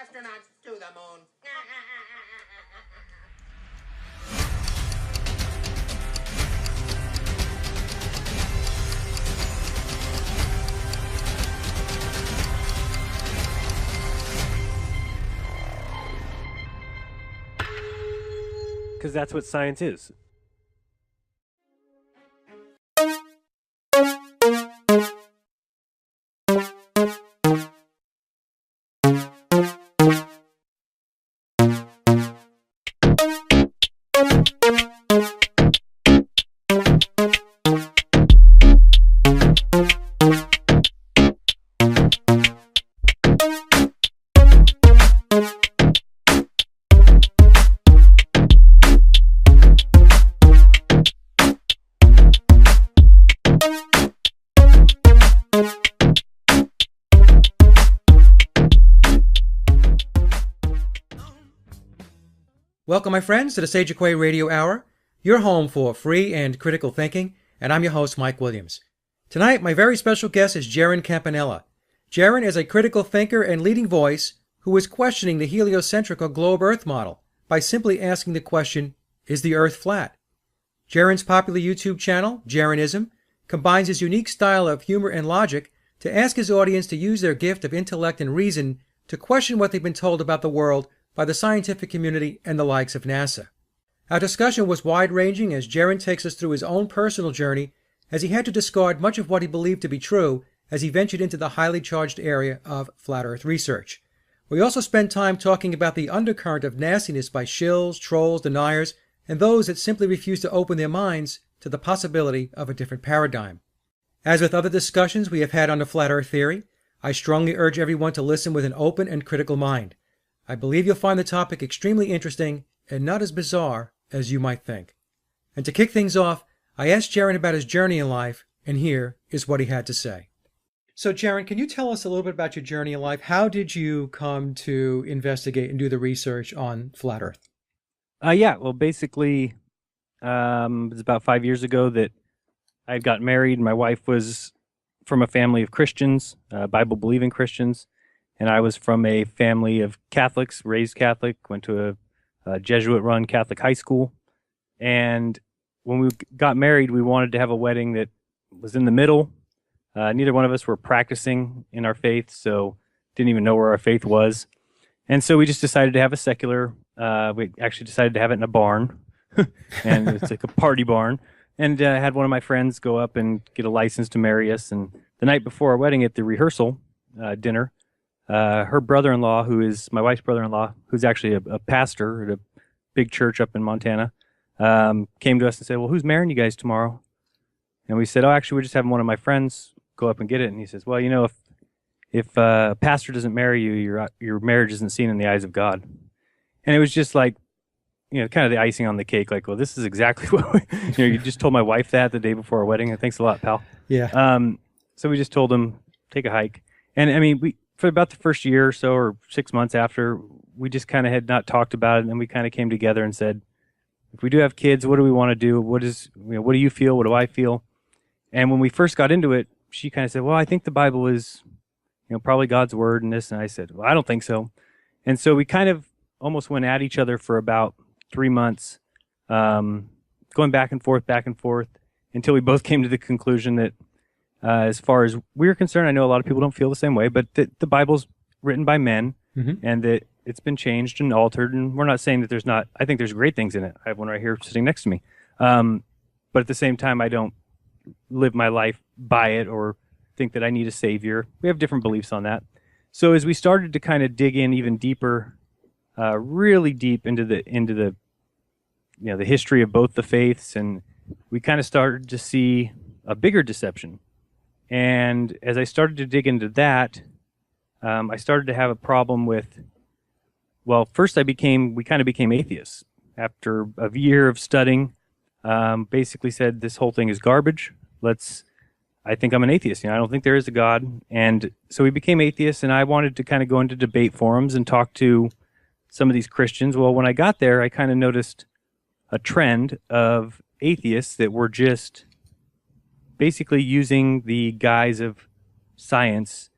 astronauts to the moon. Because that's what science is. Welcome, my friends, to the Sage Of Quay Radio Hour, your home for free and critical thinking, and I'm your host, Mike Williams. Tonight, my very special guest is Jeran Campanella. Jeran is a critical thinker and leading voice who is questioning the heliocentric or globe Earth model by simply asking the question, is the Earth flat? Jeran's popular YouTube channel, Jeranism, combines his unique style of humor and logic to ask his audience to use their gift of intellect and reason to question what they've been told about the world by the scientific community and the likes of NASA. Our discussion was wide-ranging as Jeran takes us through his own personal journey as he had to discard much of what he believed to be true as he ventured into the highly charged area of flat Earth research. We also spent time talking about the undercurrent of nastiness by shills, trolls, deniers, and those that simply refuse to open their minds to the possibility of a different paradigm. As with other discussions we have had on the flat Earth theory, I strongly urge everyone to listen with an open and critical mind. I believe you'll find the topic extremely interesting and not as bizarre as you might think. And to kick things off, I asked Jeran about his journey in life, and here is what he had to say. So, Jeran, can you tell us a little bit about your journey in life? How did you come to investigate and do the research on flat Earth? Well, basically, it was about 5 years ago that I had gotten married. My wife was from a family of Christians, Bible-believing Christians. And I was from a family of Catholics, raised Catholic, went to a Jesuit-run Catholic high school. And when we got married, we wanted to have a wedding that was in the middle. Neither one of us were practicing in our faith, so didn't even know where our faith was. And so we just decided to have a secular, we actually decided to have it in a barn. And it's like a party barn. And I had one of my friends go up and get a license to marry us. And the night before our wedding at the rehearsal dinner, her brother-in-law, who is my wife's brother-in-law, who's actually a pastor at a big church up in Montana, came to us and said, well, who's marrying you guys tomorrow? And we said, oh, actually, we're just having one of my friends go up and get it. And he says, well, you know, if a pastor doesn't marry you, your marriage isn't seen in the eyes of God. And it was just like, you know, kind of the icing on the cake. Like, well, this is exactly what you just told my wife that the day before our wedding. And thanks a lot, pal. Yeah. So we just told him, take a hike. And I mean, for about the first year or so, or 6 months after, we just kind of had not talked about it, and then we kind of came together and said, if we do have kids, what do we want to do? What do you feel? What do I feel? And when we first got into it, she kind of said, well, I think the Bible is, you know, probably God's word and this. And I said, well, I don't think so. And so we kind of almost went at each other for about 3 months, going back and forth, until we both came to the conclusion that as far as we're concerned, I know a lot of people don't feel the same way, but the Bible's written by men, and that it's been changed and altered, and we're not saying that there's not, I think there's great things in it. I have one right here sitting next to me. But at the same time, I don't live my life by it or think that I need a savior. We have different beliefs on that. So as we started to kind of dig in even deeper, really deep into the you know, the history of both the faiths, and we kind of started to see a bigger deception. And as I started to dig into that, I started to have a problem with, well, first we kind of became atheists. After a year of studying, basically said this whole thing is garbage. I think I'm an atheist. You know, I don't think there is a God. And so we became atheists, and I wanted to kind of go into debate forums and talk to some of these Christians. Well, when I got there, I kind of noticed a trend of atheists that were just basically using the guise of science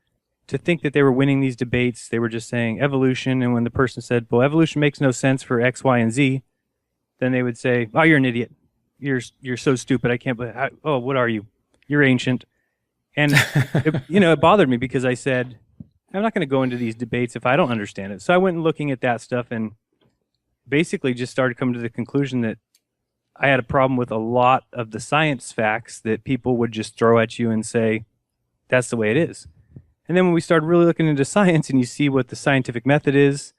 to think that they were winning these debates. They were just saying evolution, and when the person said, well, evolution makes no sense for X, Y, and Z, then they would say, oh, you're an idiot. You're so stupid. I can't believe. Oh, what are you? You're ancient. And it bothered me because I said, I'm not going to go into these debates if I don't understand it. So I went and looking at that stuff and basically just started coming to the conclusion that I had a problem with a lot of the science facts that people would just throw at you and say, that's the way it is. And then when we started really looking into science and you see what the scientific method is,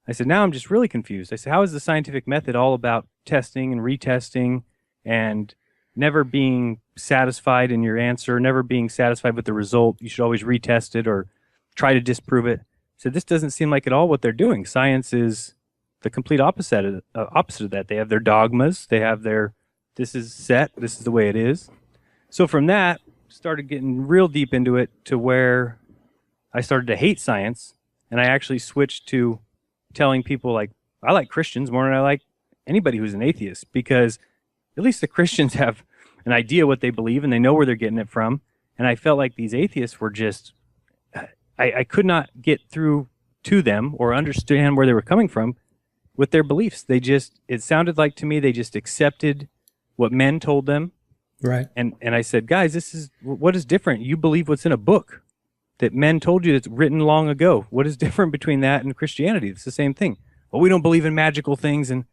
I said, now I'm just really confused. I said, how is the scientific method all about testing and retesting and never being satisfied in your answer, never being satisfied with the result? You should always retest it or try to disprove it. So this doesn't seem like at all what they're doing. Science is the complete opposite of that. They have their dogmas. They have their, this is set, this is the way it is. So from that, started getting real deep into it to where I started to hate science, and I actually switched to telling people, like, I like Christians more than I like anybody who's an atheist, because at least the Christians have an idea what they believe and they know where they're getting it from. And I felt like these atheists were just, I could not get through to them or understand where they were coming from with their beliefs. It sounded like to me they just accepted what men told them. Right. And I said, guys, what is different? You believe what's in a book that men told you that's written long ago. What is different between that and Christianity? It's the same thing. Well, we don't believe in magical things, and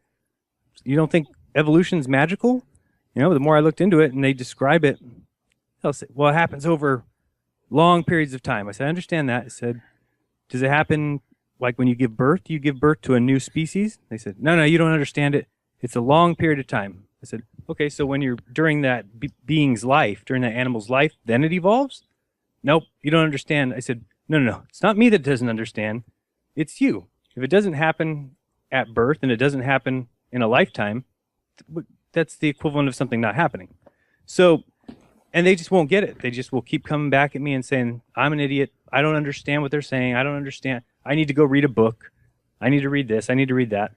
you don't think evolution's magical? The more I looked into it and they describe it, they'll say, well, it happens over long periods of time. I said, I understand that. I said, does it happen like when you give birth to a new species? They said, no, you don't understand it. It's a long period of time. I said, okay, so when you're during that being's life, during that animal's life, then it evolves? Nope, you don't understand. I said, no. It's not me that doesn't understand. It's you. If it doesn't happen at birth and it doesn't happen in a lifetime, that's the equivalent of something not happening. So, and they just won't get it. They just will keep coming back at me and saying, I'm an idiot. I don't understand what they're saying. I don't understand. I need to go read a book. I need to read this. I need to read that.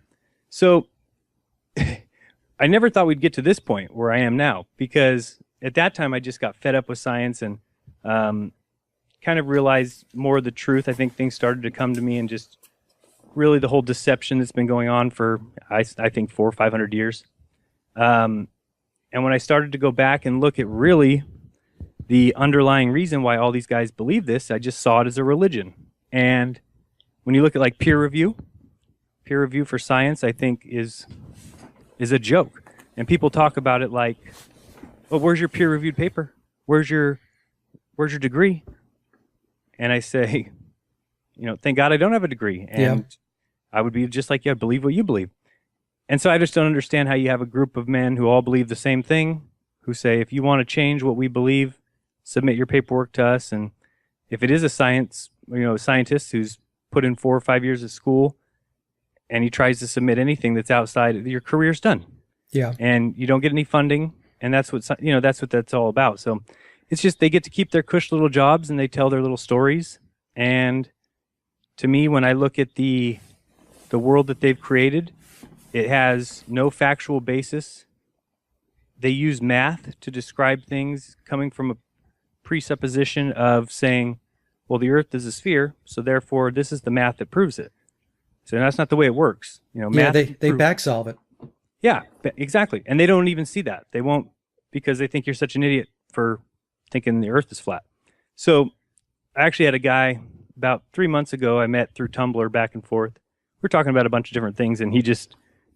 So I never thought we'd get to this point where I am now, because at that time I just got fed up with science and kind of realized more of the truth. I think things started to come to me, and just really the whole deception that's been going on for, I think, 400 or 500 years. And when I started to go back and look at really the underlying reason why all these guys believe this, I just saw it as a religion. And when you look at like peer review for science, I think is a joke. And people talk about it like, well, where's your peer-reviewed paper? Where's your degree? And I say, thank God I don't have a degree. And I would be just like you. I believe what you believe. And so I just don't understand how you have a group of men who all believe the same thing, who say, if you want to change what we believe, submit your paperwork to us. And if it is a scientist who's put in 4 or 5 years of school and he tries to submit anything that's outside, your career's done. Yeah. And you don't get any funding. And that's what that's all about. So it's just, they get to keep their cush little jobs and they tell their little stories. And to me, when I look at the world that they've created, it has no factual basis. They use math to describe things coming from a presupposition of saying, well, the earth is a sphere, so therefore this is the math that proves it. So that's not the way it works. Math they back solve it. Yeah, exactly. And they don't even see that. They won't, because they think you're such an idiot for thinking the earth is flat. So I actually had a guy about 3 months ago I met through Tumblr back and forth. We were talking about a bunch of different things, and he just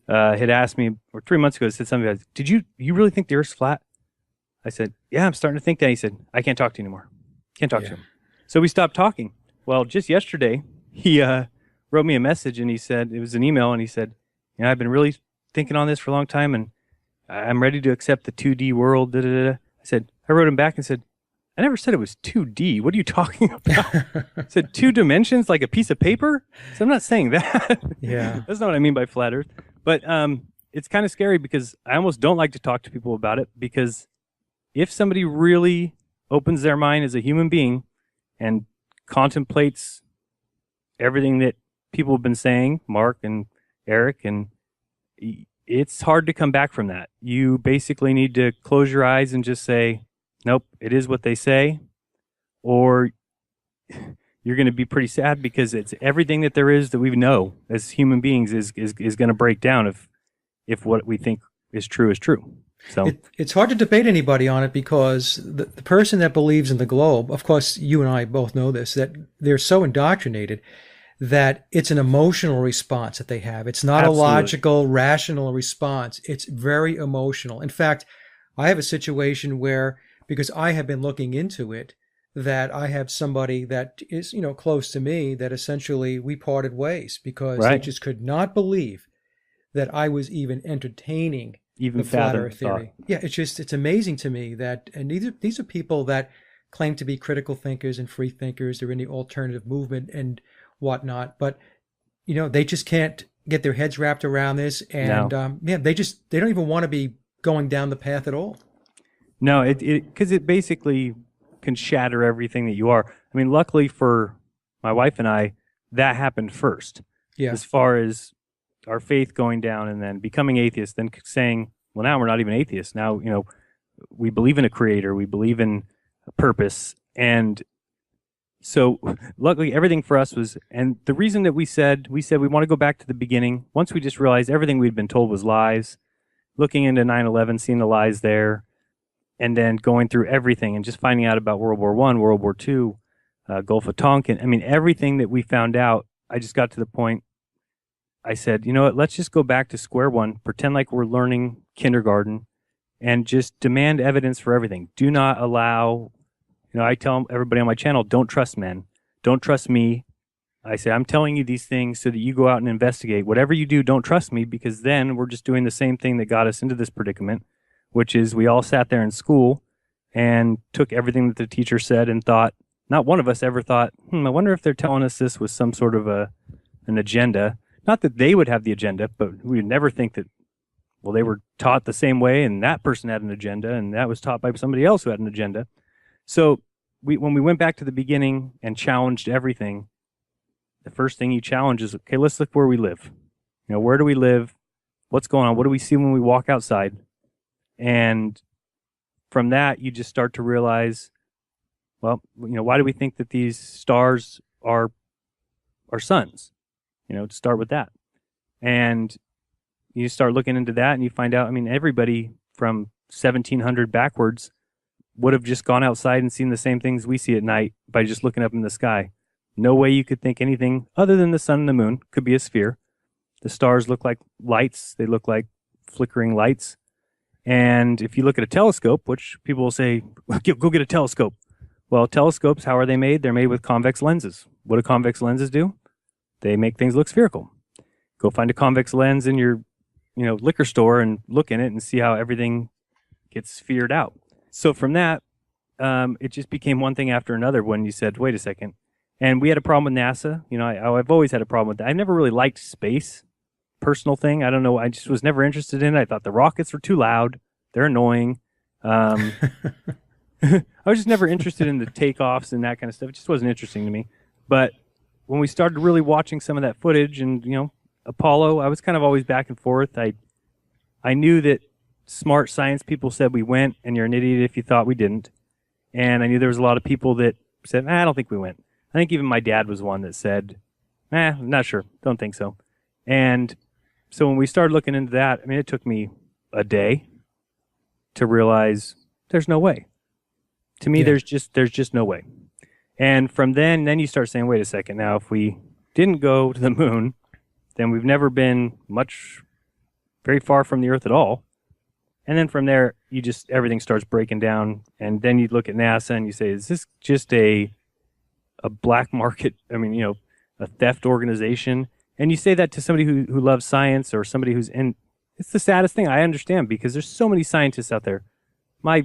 had asked me, or 3 months ago, said something like, did you really think the earth's flat? I said, yeah, I'm starting to think that. He said, I can't talk to you anymore. Can't talk to him. So we stopped talking. Well, just yesterday, he wrote me a message, and he said, it was an email, and he said, I've been really thinking on this for a long time, and I'm ready to accept the 2D world. Da, da, da. I wrote him back and said, I never said it was 2D. What are you talking about? I said 2 dimensions, like a piece of paper? So I'm not saying that. Yeah. That's not what I mean by flat earth. But it's kind of scary, because I almost don't like to talk to people about it, because if somebody really opens their mind as a human being and contemplates everything that people have been saying, Mark and Eric, and it's hard to come back from that. You basically need to close your eyes and just say, nope, it is what they say. Or you're going to be pretty sad because it's everything that there is that we know as human beings is going to break down if what we think is true. So it's hard to debate anybody on it because the person that believes in the globe, of course, you and I both know this, that they're so indoctrinated that it's an emotional response that they have. It's not Absolutely. a logical, rational response. It's very emotional. In fact, I have a situation where, because I have been looking into it, that I have somebody that is, close to me that essentially we parted ways because they right, just could not believe that I was even entertaining even the flat fathom earth the thought. theory. Yeah, it's amazing to me that, and these are people that claim to be critical thinkers and free thinkers. They're in the alternative movement and whatnot, but they just can't get their heads wrapped around this, and No, they don't even want to be going down the path at all. no, it because it basically can shatter everything that you are. I mean, luckily for my wife and I, that happened first. Yeah, As far as our faith going down and then becoming atheists, then saying, well, now we're not even atheists. Now, we believe in a creator, we believe in a purpose. And so luckily everything for us was, and the reason that we said we want to go back to the beginning, once we just realized everything we'd been told was lies, looking into 9/11, seeing the lies there, and then going through everything and just finding out about World War I, World War II, Gulf of Tonkin. I mean, everything that we found out, I just got to the point, I said, you know what, let's just go back to square one, pretend like we're learning kindergarten, and just demand evidence for everything. Do not allow, I tell everybody on my channel, don't trust men. Don't trust me. I say, I'm telling you these things so that you go out and investigate. Whatever you do, don't trust me, because then we're just doing the same thing that got us into this predicament, which is we all sat there in school and took everything that the teacher said and thought, not one of us ever thought, I wonder if they're telling us this with some sort of an agenda. Not that they would have the agenda, but we would never think that, well, they were taught the same way and that person had an agenda and that was taught by somebody else who had an agenda. So when we went back to the beginning and challenged everything, the first thing you challenge is, okay, let's look where we live. Where do we live? What's going on? What do we see when we walk outside? And from that, you just start to realize, well, why do we think that these stars are suns? To start with that. And you start looking into that and you find out, I mean, everybody from 1700 backwards would have just gone outside and seen the same things we see at night by just looking up in the sky. No way you could think anything other than the sun and the moon could be a sphere. The stars look like lights. They look like flickering lights. And if you look at a telescope, which people will say, go get a telescope. Well, telescopes, how are they made? They're made with convex lenses. What do convex lenses do? They make things look spherical. Go find a convex lens in your, liquor store and look in it and see how everything gets sphered out. So from that, it just became one thing after another when you said, wait a second. And we had a problem with NASA. I've always had a problem with that. I never really liked space, personal thing. I don't know. I just was never interested in it. I thought the rockets were too loud. They're annoying. I was just never interested in the takeoffs and that kind of stuff. It just wasn't interesting to me. But when we started really watching some of that footage and, Apollo, I was kind of always back and forth. I knew that smart science people said we went, and you're an idiot if you thought we didn't. And I knew there was a lot of people that said, I don't think we went. I think even my dad was one that said, I'm not sure. Don't think so. And so when we started looking into that, I mean, it took me a day to realize there's no way. To me, there's just no way. And from then you start saying, wait a second. Now, if we didn't go to the moon, then we've never been very far from the Earth at all. And then from there, everything starts breaking down. And then you look at NASA and you say, is this just a black market? I mean, a theft organization? And you say that to somebody who loves science or somebody who's in. It's the saddest thing. I understand because there's so many scientists out there. My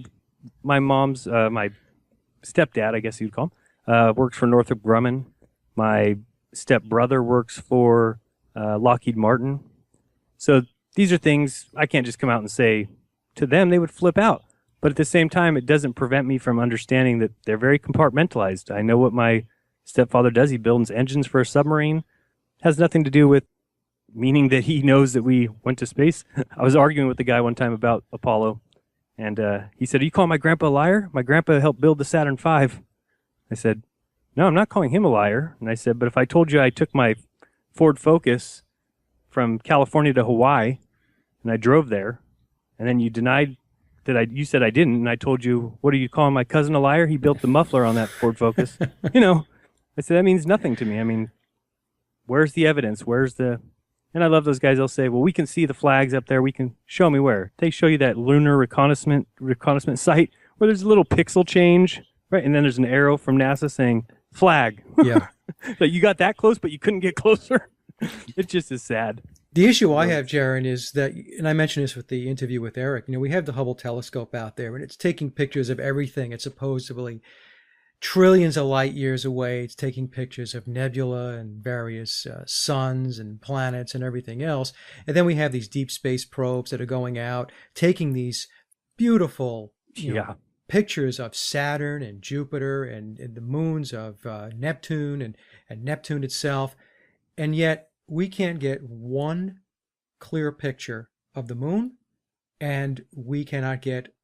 mom's my stepdad, I guess you'd call him, works for Northrop Grumman. My stepbrother works for Lockheed Martin. So these are things I can't just come out and say to them. They would flip out. But at the same time, it doesn't prevent me from understanding that they're very compartmentalized. I know what my stepfather does. He builds engines for a submarine. Has nothing to do with meaning that he knows that we went to space. I was arguing with the guy one time about Apollo. And he said, are you calling my grandpa a liar? My grandpa helped build the Saturn V. I said, no, I'm not calling him a liar. And I said, but if I told you I took my Ford Focus from California to Hawaii and I drove there, and then you denied that you said I didn't, and I told you, what are you calling my cousin a liar? He built the muffler on that Ford Focus. I said, that means nothing to me. I mean, where's the evidence? And I love those guys. They'll say, well, we can see the flags up there. We can show me where. They show you that lunar reconnaissance site where there's a little pixel change, right? And then there's an arrow from NASA saying flag. Yeah. That you got that close, but you couldn't get closer. It just is sad. The issue I have, Jaron, is that, and I mentioned this with the interview with Eric, we have the Hubble telescope out there, and it's taking pictures of everything. It's supposedly trillions of light years away. It's taking pictures of nebula and various suns and planets and everything else. And then we have these deep space probes that are going out, taking these beautiful pictures of Saturn and Jupiter and the moons of Neptune and Neptune itself. And yet we can't get one clear picture of the moon, and we cannot get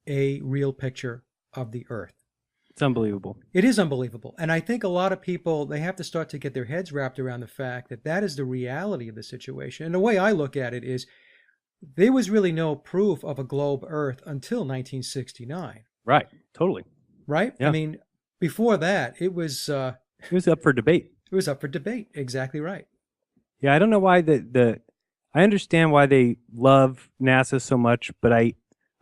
a real picture of the Earth. It's unbelievable. It is unbelievable. And I think a lot of people, they have to start to get their heads wrapped around the fact that that is the reality of the situation. And the way I look at it is there was really no proof of a globe Earth until 1969. Right. Totally. Right? Yeah. I mean, before that, it was up for debate. It was up for debate. Exactly right. Yeah, I don't know why I understand why they love NASA so much, but I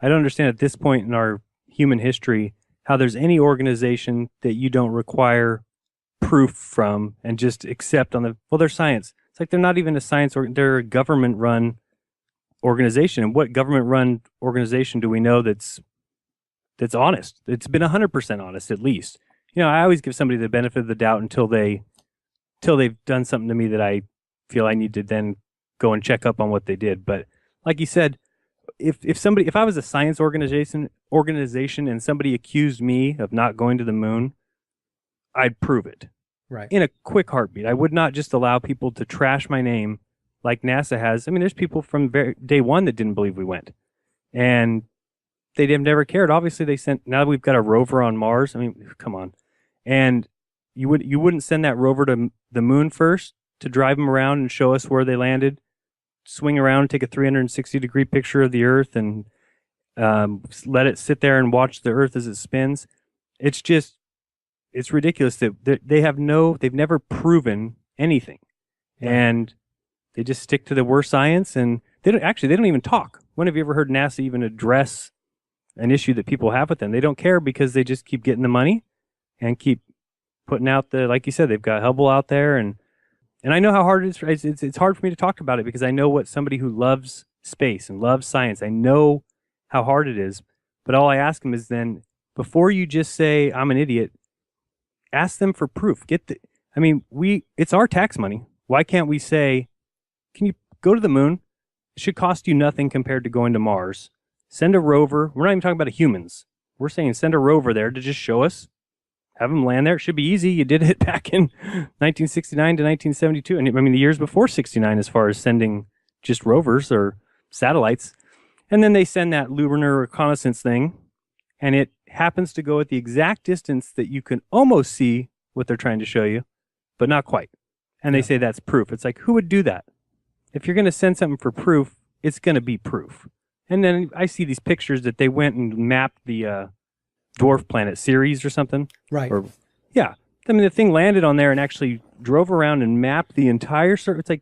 don't understand at this point in our human history how there's any organization that you don't require proof from and just accept they're science. It's like they're not even a science they're a government-run organization. And what government-run organization do we know that's honest? It's been 100% honest, at least. I always give somebody the benefit of the doubt until they've done something to me that I feel I need to then go and check up on what they did. But like you said, if I was a science organization and somebody accused me of not going to the moon, I'd prove it. Right. In a quick heartbeat. I would not just allow people to trash my name like NASA has. I mean, there's people from day one that didn't believe we went. And they've never cared. Obviously, now we've got a rover on Mars. I mean, come on. And you wouldn't send that rover to the moon first to drive them around and show us where they landed, swing around, take a 360-degree picture of the Earth, and let it sit there and watch the Earth as it spins. It's ridiculous that they've never proven anything, and they just stick to the worst science, and they don't even talk. When have you ever heard NASA even address an issue that people have with them? They don't care because they just keep getting the money and keep putting out like you said, they've got Hubble out there, and I know how hard it is. It's hard for me to talk about it because I know what somebody who loves space and loves science, I know how hard it is. But all I ask them is then, before you just say, I'm an idiot, ask them for proof. It's our tax money. Why can't we say, can you go to the moon? It should cost you nothing compared to going to Mars. Send a rover. We're not even talking about humans. We're saying send a rover there to just show us. Have them land there. It should be easy. You did it back in 1969 to 1972. And the years before 69 as far as sending just rovers or satellites. And then they send that lunar reconnaissance thing, and it happens to go at the exact distance that you can almost see what they're trying to show you, but not quite. And they say that's proof. It's like, who would do that? If you're going to send something for proof, it's going to be proof. And then I see these pictures that they went and mapped the dwarf planet Ceres or something. Right. The thing landed on there and actually drove around and mapped the entire surface. It's like,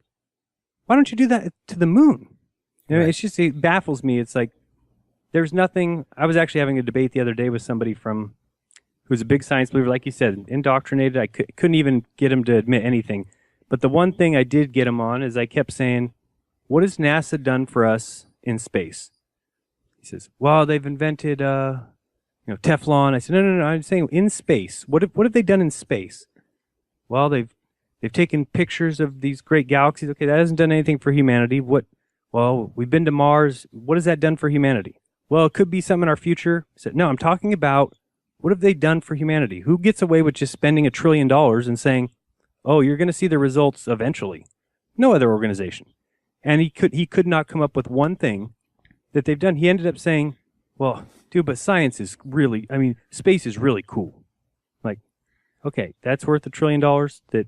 why don't you do that to the moon? Right. It's just, it baffles me. It's like, there's nothing. I was actually having a debate the other day with somebody who's a big science believer, like you said, indoctrinated. I couldn't even get him to admit anything. But the one thing I did get him on is I kept saying, what has NASA done for us in space? He says, well, they've invented Teflon. I said, no. I'm saying in space. What have they done in space? Well, they've taken pictures of these great galaxies. Okay, that hasn't done anything for humanity. Well, we've been to Mars. What has that done for humanity? Well, it could be something in our future. I said, no, I'm talking about what have they done for humanity? Who gets away with just spending $1 trillion and saying, oh, you're going to see the results eventually? No other organization. And he could not come up with one thing that they've done. He ended up saying, well, dude, but science is really, space is really cool. Like, okay, that's worth $1 trillion. That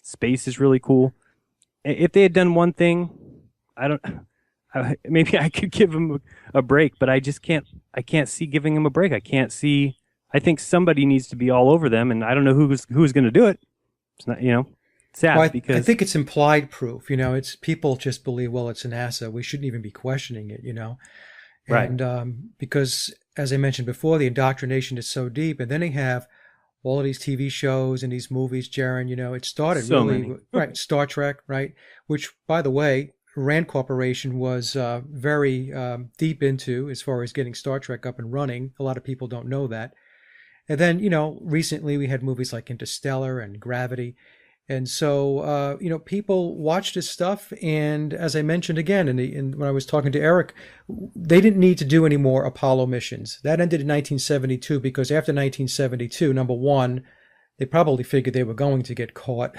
space is really cool. If they had done one thing, I don't. Maybe I could give them a break, but I just can't. I can't see giving them a break. I can't see. I think somebody needs to be all over them, and I don't know who's going to do it. It's not, sad Well, I because think it's implied proof. It's people just believe, well, it's NASA. We shouldn't even be questioning it. right, And because, as I mentioned before, the indoctrination is so deep, and then they have all of these TV shows and these movies, Jaron. It started so really many. right. Star Trek, right? Which, by the way, Rand Corporation was very deep into as far as getting Star Trek up and running. A lot of people don't know that. And then, recently we had movies like Interstellar and Gravity. And so, people watch this stuff. And as I mentioned again, when I was talking to Eric, they didn't need to do any more Apollo missions. That ended in 1972 because after 1972, number one, they probably figured they were going to get caught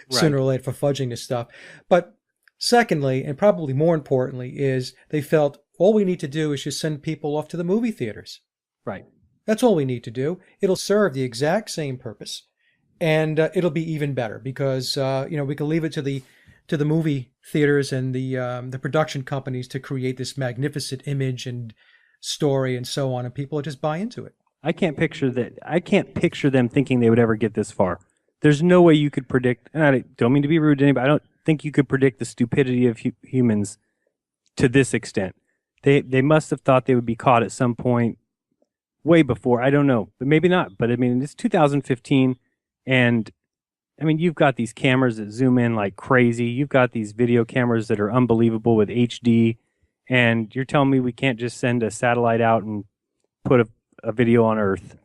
sooner Right, or later for fudging this stuff. But secondly, and probably more importantly, is they felt all we need to do is just send people off to the movie theaters. right. That's all we need to do. It'll serve the exact same purpose, and it'll be even better because we can leave it to the movie theaters and the production companies to create this magnificent image and story and so on, and people will just buy into it. I can't picture that. I can't picture them thinking they would ever get this far. There's no way you could predict. And I don't mean to be rude to anybody. I don't think you could predict the stupidity of humans to this extent. They must have thought they would be caught at some point way before. I don't know, but maybe not. But I mean, it's 2015, and I mean, you've got these cameras that zoom in like crazy. You've got these video cameras that are unbelievable with HD, and you're telling me we can't just send a satellite out and put a video on Earth?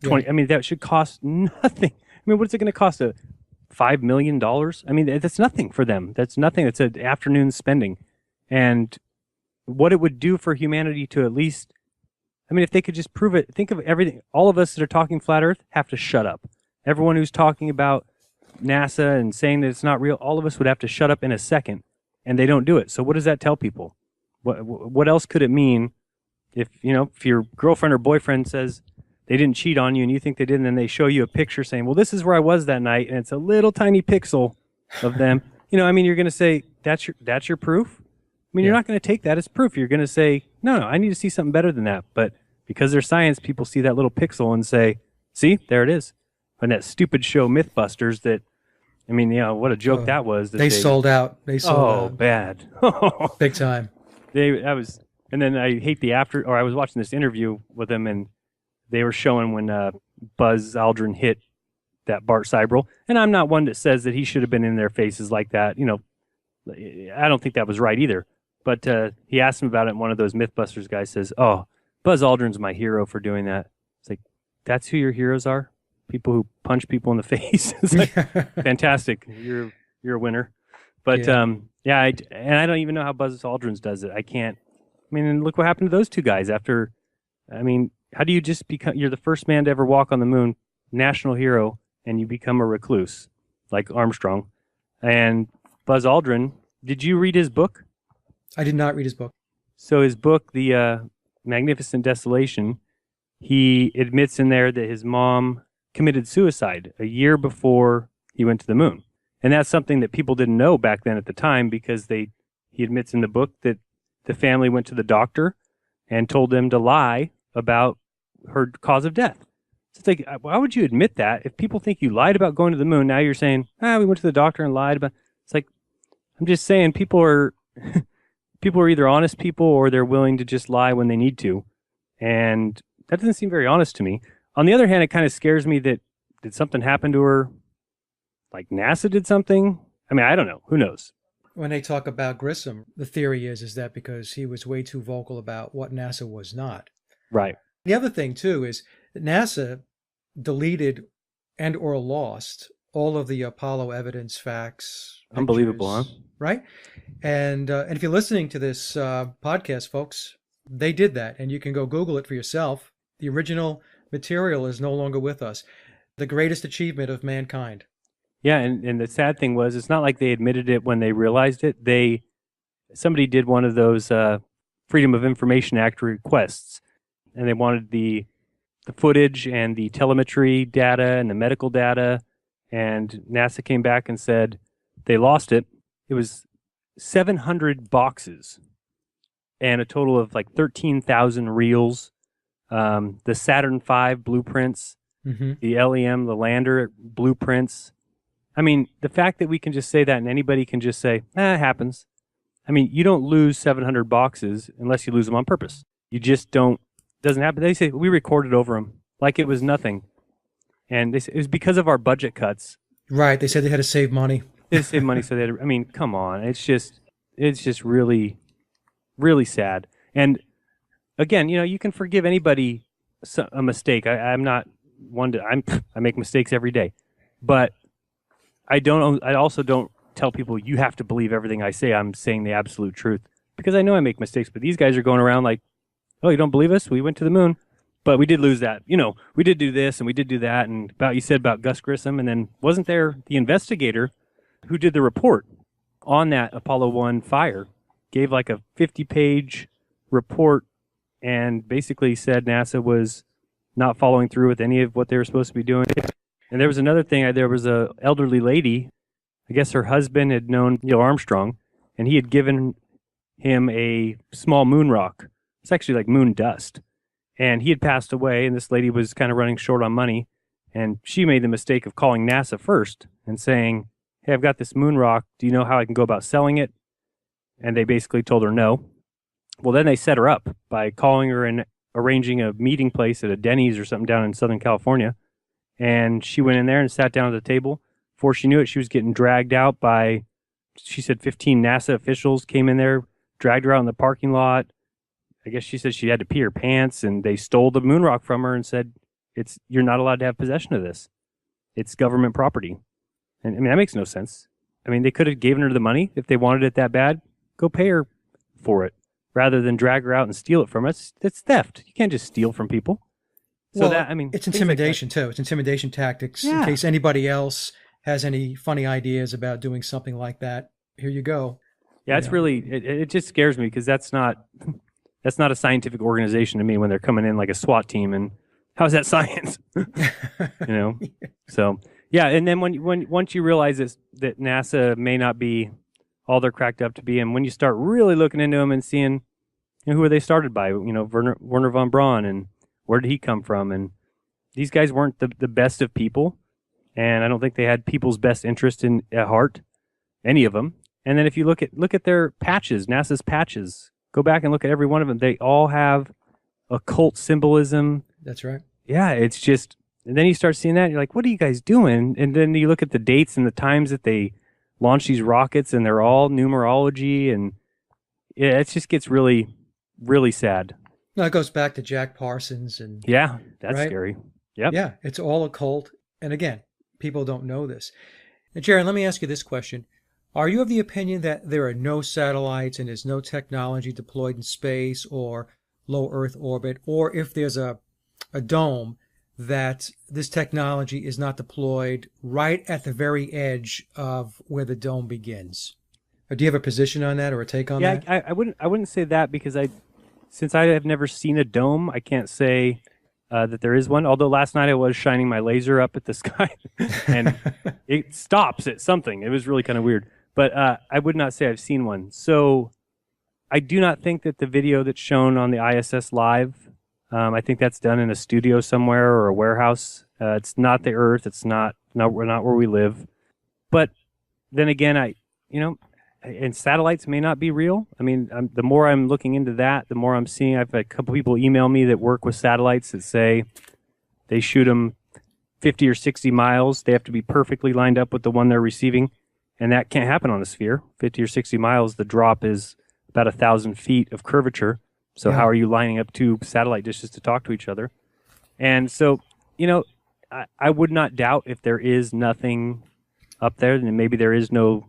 20. Yeah. I mean, that should cost nothing. I mean, what's it going to cost? $5 million? I mean, that's nothing for them. That's nothing. It's an afternoon spending, and what it would do for humanity to at least. I mean, if they could just prove it, think of everything. All of us that are talking flat Earth have to shut up. Everyone who's talking about NASA and saying that it's not real, all of us would have to shut up in a second, and they don't do it. So what does that tell people? What else could it mean if your girlfriend or boyfriend says they didn't cheat on you and you think they did, and then they show you a picture saying, well, this is where I was that night, and it's a little tiny pixel of them. I mean, you're going to say, that's your proof? I mean, you're not going to take that as proof. You're going to say, no, I need to see something better than that. But because they're science, people see that little pixel and say, see, there it is. And that stupid show Mythbusters that, I mean, what a joke that was. That They sold out. They sold out. Bad. Big time. And then I hate I was watching this interview with them, and they were showing when Buzz Aldrin hit that Bart Seibel. And I'm not one that says that he should have been in their faces like that. I don't think that was right either. But he asked him about it, and one of those Mythbusters guys says, oh, Buzz Aldrin's my hero for doing that. It's like, that's who your heroes are? People who punch people in the face? It's like, fantastic. You're a winner. But, and I don't even know how Buzz Aldrin does it. I can't. I mean, and look what happened to those two guys after. I mean, how do you just become, you're the first man to ever walk on the moon, national hero, and you become a recluse, like Armstrong. And Buzz Aldrin, did you read his book? I did not read his book. So his book, The Magnificent Desolation, he admits in there that his mom committed suicide a year before he went to the moon. And that's something that people didn't know back then at the time, because he admits in the book that the family went to the doctor and told them to lie about her cause of death. So it's like, why would you admit that? If people think you lied about going to the moon, now you're saying, we went to the doctor and lied about. It's like, I'm just saying, people are either honest people or they're willing to just lie when they need to. And that doesn't seem very honest to me. On the other hand, it kind of scares me that, did something happen to her? Like NASA did something? I mean, I don't know. Who knows? When they talk about Grissom, the theory is that because he was way too vocal about what NASA was not. Right. The other thing, too, is that NASA deleted and or lost all of the Apollo evidence, facts. Unbelievable, pictures, huh? Right? And if you're listening to this podcast, folks, they did that. And you can go Google it for yourself. The original material is no longer with us. The greatest achievement of mankind. Yeah, and the sad thing was, it's not like they admitted it when they realized it. Somebody did one of those Freedom of Information Act requests, and they wanted the the footage and the telemetry data and the medical data, and NASA came back and said they lost it. It was 700 boxes and a total of like 13,000 reels. The Saturn V blueprints, the LEM, the lander blueprints. I mean, the fact that we can just say that and anybody can just say, it happens. I mean, you don't lose 700 boxes unless you lose them on purpose. You just don't. Doesn't happen. They say we recorded over them like it was nothing, and they say it was because of our budget cuts. Right. They said they had to save money. They had to save money, so they had to, I mean, come on. It's just really, really sad. And again, you can forgive anybody a mistake. I'm not one to. I make mistakes every day, but I also don't tell people you have to believe everything I say. I'm saying the absolute truth because I know I make mistakes. But these guys are going around like, oh, you don't believe us? We went to the moon, but we did lose that. We did do this and we did do that. And you said about Gus Grissom, and then wasn't there the investigator who did the report on that Apollo 1 fire? Gave like a 50-page report and basically said NASA was not following through with any of what they were supposed to be doing. And there was another thing. There was a elderly lady. I guess her husband had known Neil Armstrong, and he had given him a small moon rock. It's actually like moon dust. And he had passed away, and this lady was kind of running short on money. And she made the mistake of calling NASA first and saying, hey, I've got this moon rock. Do you know how I can go about selling it? And they basically told her no. Well, then they set her up by calling her and arranging a meeting place at a Denny's or something down in Southern California. And she went in there and sat down at the table. Before she knew it, she was getting dragged out by, she said 15 NASA officials came in there, dragged her out in the parking lot. I guess she said she had to pee her pants, and they stole the moon rock from her and said, you're not allowed to have possession of this. It's government property. And I mean, that makes no sense. I mean, they could have given her the money if they wanted it that bad. Go pay her for it rather than drag her out and steal it from her. It's theft. You can't just steal from people. So it's intimidation too. It's intimidation tactics in case anybody else has any funny ideas about doing something like that. Here you go. Yeah, it's really, it just scares me because that's not a scientific organization to me when they're coming in like a SWAT team. And how's that science? So yeah. And then once you realize that NASA may not be all they're cracked up to be, and when you start really looking into them and seeing who were they started by, Werner von Braun, and where did he come from? And these guys weren't the best of people, and I don't think they had people's best interest at heart, any of them. And then if you look at their patches, NASA's patches, go back and look at every one of them. They all have occult symbolism. That's right. Yeah, it's just, and then you start seeing that, and you're like, what are you guys doing? And then you look at the dates and the times that they launch these rockets, and they're all numerology, and it just gets really, really sad. No, it goes back to Jack Parsons, and yeah, that's right? Scary. Yep. Yeah, it's all occult, and again, people don't know this. Now, Jaron, let me ask you this question: are you of the opinion that there are no satellites and there's no technology deployed in space or low Earth orbit, or if there's a dome, that this technology is not deployed right at the very edge of where the dome begins? Or do you have a position on that or a take on that? Yeah, I wouldn't say that because since I have never seen a dome, I can't say that there is one. Although last night I was shining my laser up at the sky and it stops at something. It was really kind of weird. But I would not say I've seen one. So I do not think that the video that's shown on the ISS Live, I think that's done in a studio somewhere or a warehouse. It's not the Earth. It's not where we live. But then again, and satellites may not be real. I mean, the more I'm looking into that, the more I'm seeing. I've had a couple people email me that work with satellites that say they shoot them 50 or 60 miles. They have to be perfectly lined up with the one they're receiving. And that can't happen on a sphere. 50 or 60 miles, the drop is about 1,000 feet of curvature. So how are you lining up two satellite dishes to talk to each other? And so, I would not doubt if there is nothing up there, then maybe there is no.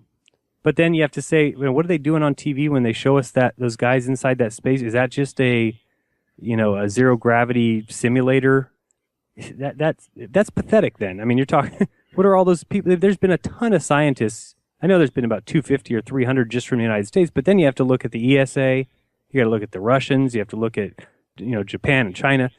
But then you have to say, what are they doing on TV when they show us those guys inside that space? Is that just a zero gravity simulator? That's pathetic. Then I mean, you're talking. What are all those people? There's been a ton of scientists. I know there's been about 250 or 300 just from the United States. But then you have to look at the ESA. You got to look at the Russians. You have to look at Japan and China.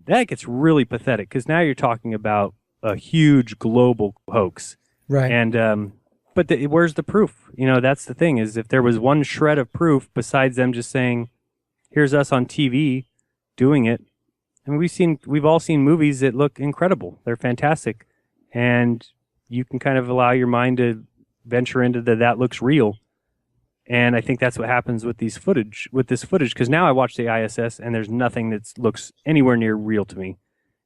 that gets really pathetic because now you're talking about a huge global hoax. Right. And but where's the proof? That's the thing, is if there was one shred of proof besides them just saying, "Here's us on TV doing it." I mean, we've all seen movies that look incredible. They're fantastic, and you can kind of allow your mind to venture into that looks real. And I think that's what happens with this footage, because now I watch the ISS and there's nothing that looks anywhere near real to me.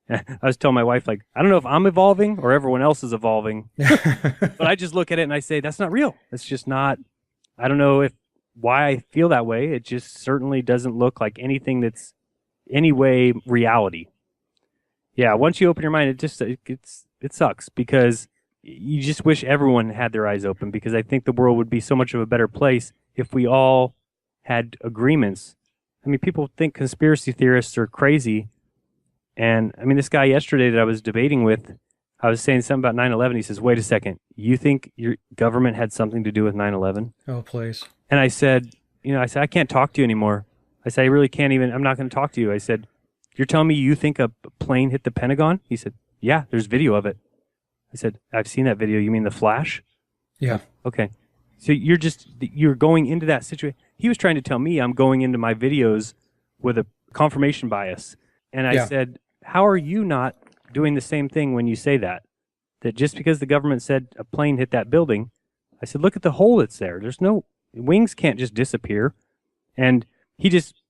I was telling my wife, like, I don't know if I'm evolving or everyone else is evolving, but I just look at it and I say, that's not real. It's just not. I don't know why I feel that way. It just certainly doesn't look like anything that's any way reality. Yeah, once you open your mind, it sucks, because you just wish everyone had their eyes open, because I think the world would be so much of a better place if we all had agreements. I mean, people think conspiracy theorists are crazy. And I mean, this guy yesterday that I was debating with, I was saying something about 9/11. He says, wait a second, you think your government had something to do with 9/11? Oh, please. And I said, I can't talk to you anymore. I said, I really can't even, I'm not going to talk to you. I said, you're telling me you think a plane hit the Pentagon? He said, yeah, there's video of it. I said, I've seen that video. You mean the flash? Yeah. Okay. So you're going into that situation. He was trying to tell me I'm going into my videos with a confirmation bias. And I said, how are you not doing the same thing when you say that? That just because the government said a plane hit that building, I said, look at the hole that's there. Wings can't just disappear. And he just,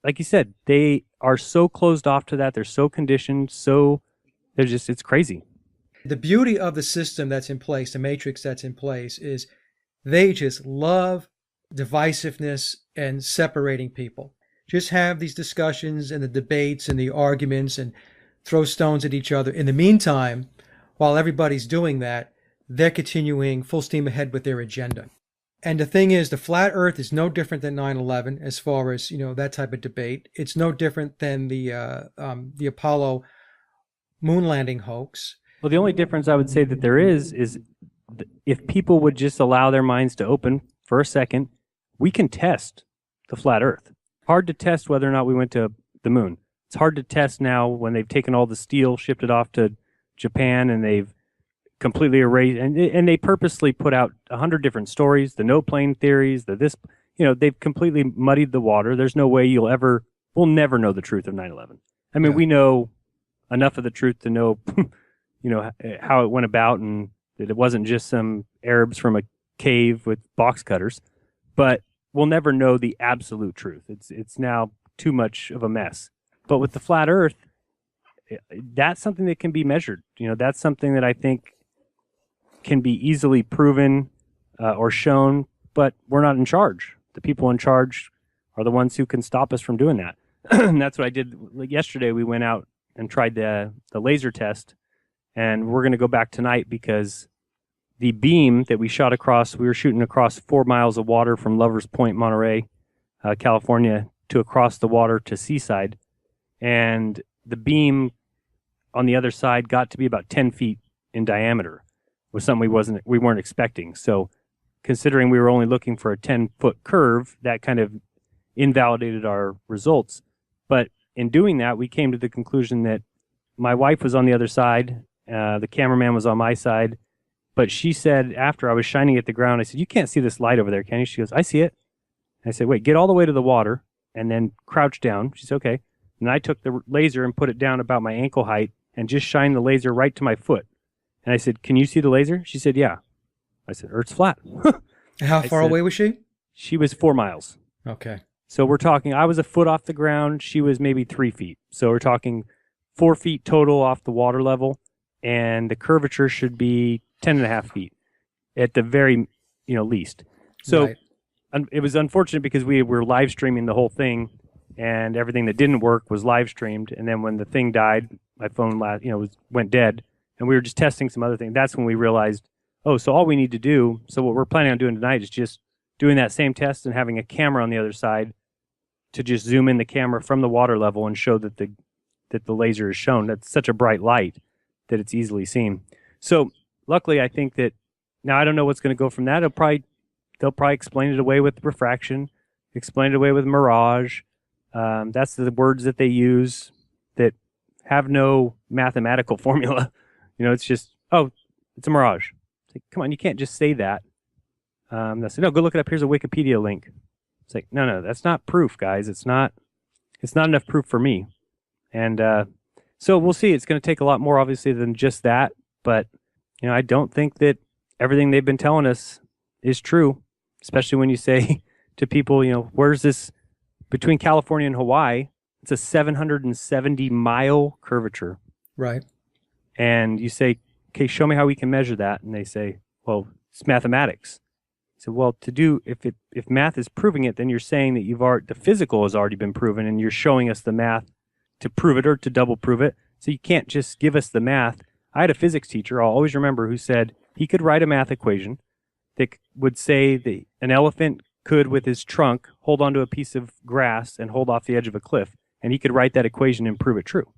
like you said, they are so closed off to that. They're so conditioned. It's crazy. The beauty of the system that's in place, the matrix that's in place, is they just love divisiveness and separating people. Just have these discussions and the debates and the arguments and throw stones at each other. In the meantime, while everybody's doing that, they're continuing full steam ahead with their agenda. And the thing is, the flat earth is no different than 9/11 as far as, that type of debate. It's no different than the Apollo moon landing hoax. Well, the only difference I would say that there is if people would just allow their minds to open for a second, we can test the flat earth. Hard to test whether or not we went to the moon. It's hard to test now when they've taken all the steel, shipped it off to Japan, and they've completely erased, and they purposely put out 100 different stories, the no plane theories, they've completely muddied the water. There's no way we'll never know the truth of 9/11. I mean, we know enough of the truth to know how it went about, and that it wasn't just some Arabs from a cave with box cutters, but we'll never know the absolute truth. It's now too much of a mess. But with the flat earth, that's something that can be measured. That's something that I think can be easily proven or shown, but we're not in charge. The people in charge are the ones who can stop us from doing that. And that's what I did. Like yesterday, we went out and tried the laser test. And we're going to go back tonight because the beam that we shot across, we were shooting across 4 miles of water from Lovers Point, Monterey, California, to across the water to Seaside. And the beam on the other side got to be about 10 feet in diameter. It was something we weren't expecting. So considering we were only looking for a 10-foot curve, that kind of invalidated our results. But in doing that, we came to the conclusion that my wife was on the other side. The cameraman was on my side, but she said after I was shining at the ground, I said, you can't see this light over there, can you? She goes, I see it. And I said, wait, get all the way to the water and then crouch down. She said, okay. And I took the laser and put it down about my ankle height and just shined the laser right to my foot. And I said, can you see the laser? She said, yeah. I said, Earth's flat. How far away was she? She was 4 miles. Okay. So we're talking, I was a foot off the ground. She was maybe 3 feet. So we're talking 4 feet total off the water level. And the curvature should be 10.5 feet at the very, least. So right. It was unfortunate because we were live streaming the whole thing, and everything that didn't work was live streamed. And then when the thing died, my phone, went dead, and we were just testing some other things. That's when we realized, so all we need to do. So what we're planning on doing tonight is just doing that same test and having a camera on the other side to just zoom in the camera from the water level and show that the laser is shown. That's such a bright light that it's easily seen. So luckily, I think that now I don't know what's going to go from that. They'll probably explain it away with refraction, explain it away with mirage. That's the words that they use that have no mathematical formula. It's just, oh, it's a mirage. It's like, come on, you can't just say that. They say, no, go look it up. Here's a Wikipedia link. It's like, no, that's not proof, guys. It's not enough proof for me. And so we'll see. It's going to take a lot more, obviously, than just that. But, I don't think that everything they've been telling us is true, especially when you say to people, where's this between California and Hawaii? It's a 770-mile curvature. Right. And you say, okay, show me how we can measure that. And they say, well, it's mathematics. So, well, if math is proving it, then you're saying that the physical has already been proven, and you're showing us the math to prove it or to double prove it. So you can't just give us the math. I had a physics teacher, I'll always remember, who said he could write a math equation that would say that an elephant could, with his trunk, hold onto a piece of grass and hold off the edge of a cliff. And he could write that equation and prove it true.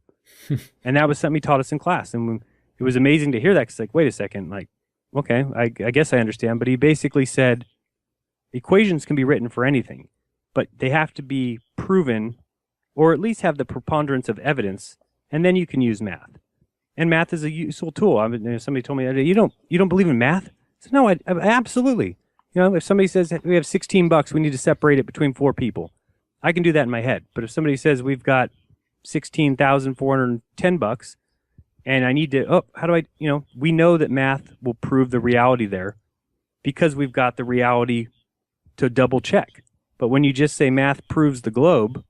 And that was something he taught us in class. And it was amazing to hear that. Cause like, wait a second, like, okay, I guess I understand. But he basically said equations can be written for anything, but they have to be proven, or at least have the preponderance of evidence, and then you can use math. And math is a useful tool. Somebody told me, you don't believe in math? I said, no, I absolutely. If somebody says we have $16, we need to separate it between 4 people, I can do that in my head. But if somebody says we've got $16,410, and I need to, how do I, we know that math will prove the reality there because we've got the reality to double check. But when you just say math proves the globe,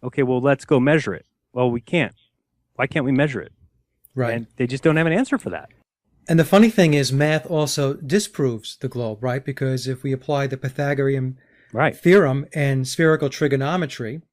okay, well, let's go measure it. Well, we can't. Why can't we measure it? Right. And they just don't have an answer for that. And the funny thing is, math also disproves the globe, right? Because if we apply the Pythagorean theorem and spherical trigonometry,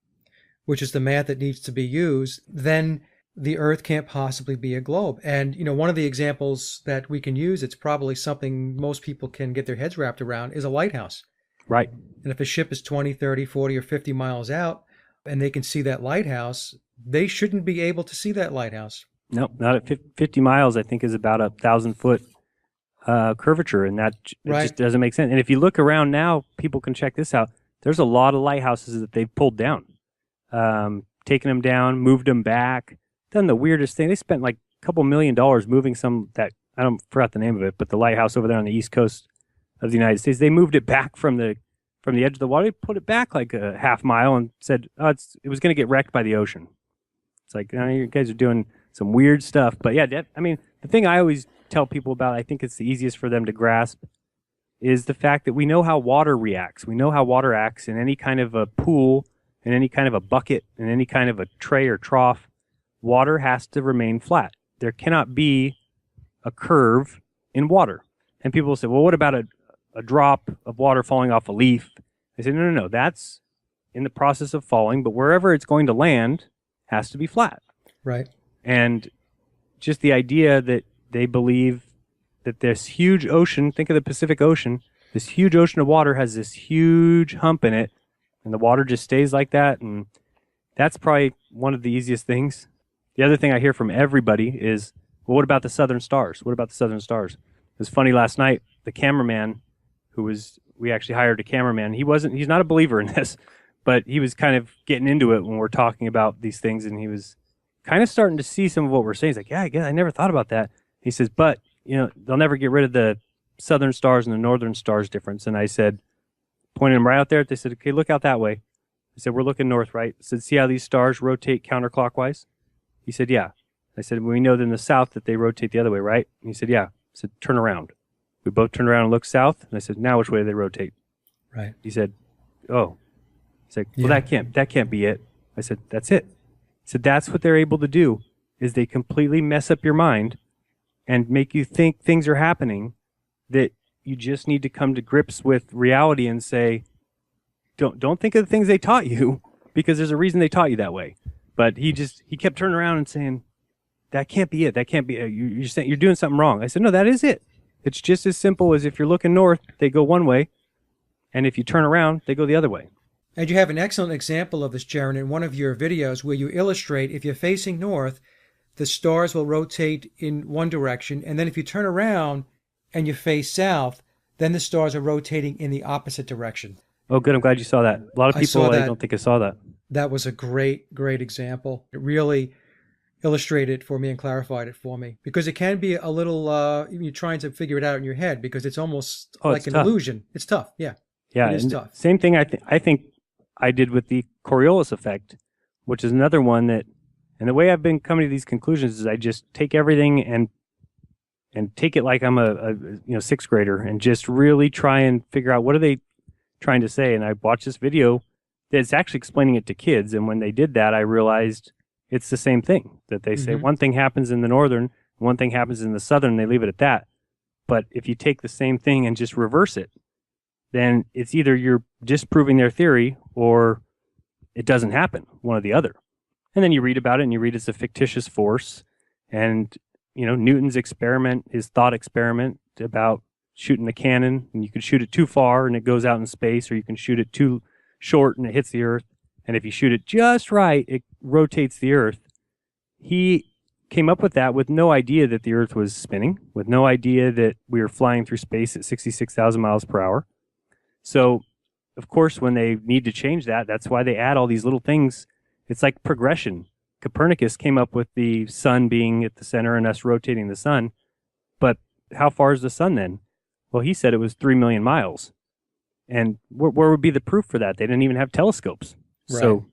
which is the math that needs to be used, then the Earth can't possibly be a globe. And, one of the examples that we can use, it's probably something most people can get their heads wrapped around, is a lighthouse. Right. And if a ship is 20, 30, 40, or 50 miles out, and they can see that lighthouse, they shouldn't be able to see that lighthouse. No, not at 50 miles, I think, is about 1,000-foot curvature, and that just doesn't make sense. And if you look around now, people can check this out. There's a lot of lighthouses that they've pulled down, taken them down, moved them back, done the weirdest thing. They spent like a couple $1 million moving some that, forgot the name of it, but the lighthouse over there on the east coast of the United States, they moved it back from the edge of the water. They put it back like a half mile and said, it was going to get wrecked by the ocean. It's like, you guys are doing some weird stuff. But yeah, the thing I always tell people about, I think it's the easiest for them to grasp, is the fact that we know how water reacts. We know how water acts in any kind of a pool, in any kind of a bucket, in any kind of a tray or trough. Water has to remain flat. There cannot be a curve in water. And people will say, well, what about a drop of water falling off a leaf? I say, no, that's in the process of falling, but wherever it's going to land has to be flat. Right. And just the idea that they believe that this huge ocean, think of the Pacific Ocean, this huge ocean of water has this huge hump in it, and the water just stays like that, and that's probably one of the easiest things. The other thing I hear from everybody is, well, what about the southern stars? What about the southern stars? It was funny last night, the cameraman we actually hired a cameraman. He's not a believer in this, but he was kind of getting into it when we're talking about these things, and he was kind of starting to see some of what we're saying. He's like, yeah, I never thought about that. He says, but, they'll never get rid of the southern stars and the northern stars difference. And I said, pointed him right out there. They said, okay, look out that way. I said, we're looking north, right? I said, see how these stars rotate counterclockwise? He said, yeah. I said, we know that in the south that they rotate the other way, right? And he said, yeah. I said, turn around. We both turned around and looked south. And I said, now which way do they rotate? Right. He said, oh. He's like, well, that can't be it. I said, that's it. I said, that's what they're able to do, is they completely mess up your mind and make you think things are happening that you just need to come to grips with reality and say, don't think of the things they taught you, because there's a reason they taught you that way. But he kept turning around and saying, that can't be it. That can't be it. You're doing something wrong. I said, no, that is it. It's just as simple as if you're looking north, they go one way, and if you turn around, they go the other way. And you have an excellent example of this, Jaron, in one of your videos where you illustrate if you're facing north, the stars will rotate in one direction, and then if you turn around and you face south, then the stars are rotating in the opposite direction. Oh, good. I'm glad you saw that. A lot of people I don't think I saw that. That was a great example. It really illustrated it for me and clarified it for me, because it can be a little, you're trying to figure it out in your head because it's almost Oh, like it's an tough. illusion. It's tough. Yeah, Yeah, it is and tough. same thing. I think I did with the Coriolis effect, which is another one that. And the way I've been coming to these conclusions is I just take everything and take it like I'm a sixth grader and just really try and figure out what are they trying to say. And I watched this video that's actually explaining it to kids. And when they did that, I realized it's the same thing that they say Hmm. one thing happens in the northern, one thing happens in the southern, and they leave it at that. But if you take the same thing and just reverse it, then it's either you're disproving their theory or it doesn't happen, one or the other. And then you read about it and you read it's a fictitious force. And, Newton's experiment, his thought experiment about shooting a cannon, and you can shoot it too far and it goes out in space, or you can shoot it too short and it hits the earth. And if you shoot it just right, it rotates the earth. He came up with that with no idea that the earth was spinning, with no idea that we were flying through space at 66,000 miles per hour. So, of course, when they need to change that, that's why they add all these little things. It's like progression. Copernicus came up with the sun being at the center and us rotating the sun. But how far is the sun then? Well, he said it was 3 million miles. And where would be the proof for that? They didn't even have telescopes. Right. So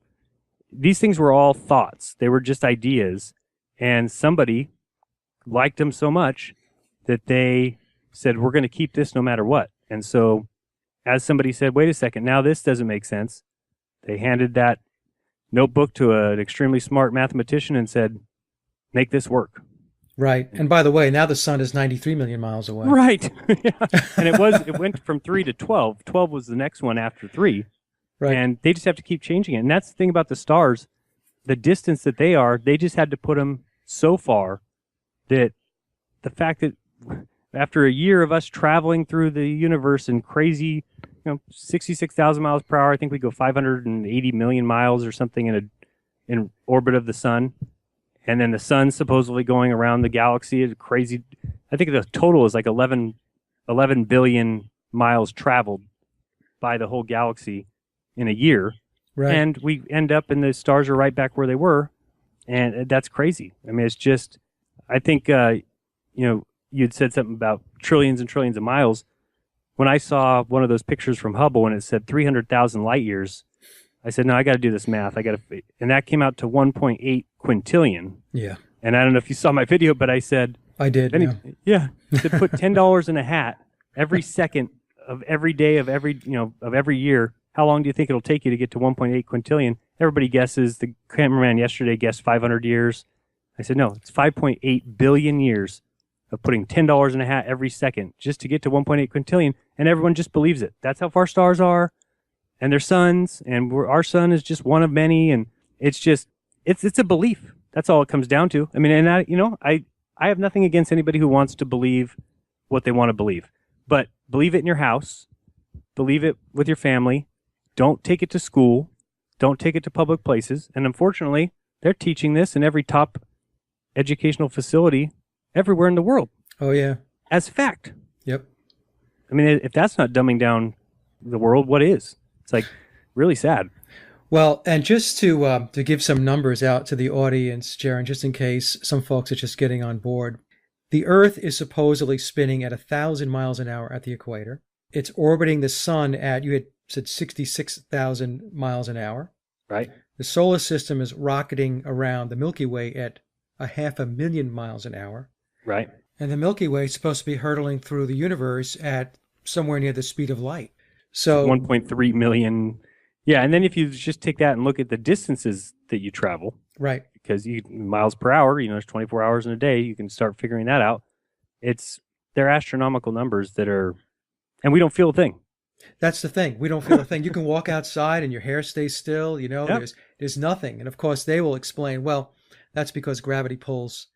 these things were all thoughts. They were just ideas. And somebody liked them so much that they said, we're going to keep this no matter what. And so as somebody said, wait a second, now this doesn't make sense, they handed that notebook to an extremely smart mathematician and said, make this work. Right. And by the way, now the sun is 93 million miles away. Right. Yeah. And it went from 3 to 12. 12 was the next one after 3. Right. And they just have to keep changing it. And that's the thing about the stars, the distance that they are, they just had to put them so far that the fact that after a year of us traveling through the universe in crazy, 66,000 miles per hour, I think we go 580 million miles or something in orbit of the sun. And then the sun supposedly going around the galaxy is crazy. I think the total is like 11 billion miles traveled by the whole galaxy in a year. Right. And we end up and the stars are right back where they were. And that's crazy. I mean, it's just, I think, you'd said something about trillions and trillions of miles. When I saw one of those pictures from Hubble and it said 300,000 light years, I said, no, I got to do this math. And that came out to 1.8 quintillion. Yeah. And I don't know if you saw my video, but I said, I did. yeah. To put $10 in a hat every second of every day of every year. How long do you think it'll take you to get to 1.8 quintillion? Everybody guesses. The cameraman yesterday guessed 500 years. I said, no, it's 5.8 billion years of putting $10 in a hat every second just to get to 1.8 quintillion. And everyone just believes it. That's how far stars are. And their suns, and our sun is just one of many, and it's just it's a belief. That's all it comes down to. I mean, and I have nothing against anybody who wants to believe what they want to believe, but believe it in your house, believe it with your family. Don't take it to school, don't take it to public places. And unfortunately, they're teaching this in every top educational facility everywhere in the world. Oh yeah, as fact. Yep. I mean, if that's not dumbing down the world, what is? It's like really sad. Well, and just to give some numbers out to the audience, Jaron, just in case some folks are just getting on board, the Earth is supposedly spinning at 1,000 miles an hour at the equator. It's orbiting the sun at, you had said 66,000 miles an hour. Right. The solar system is rocketing around the Milky Way at 500,000 miles an hour. Right. And the Milky Way is supposed to be hurtling through the universe at somewhere near the speed of light. So 1.3 million. Yeah, and then if you just take that and look at the distances that you travel, right, because miles per hour, there's 24 hours in a day, you can start figuring that out. They're astronomical numbers that are, and we don't feel a thing. That's the thing. We don't feel a thing. You can walk outside and your hair stays still. Yep. There's nothing. And of course, they will explain, well, that's because gravity pulls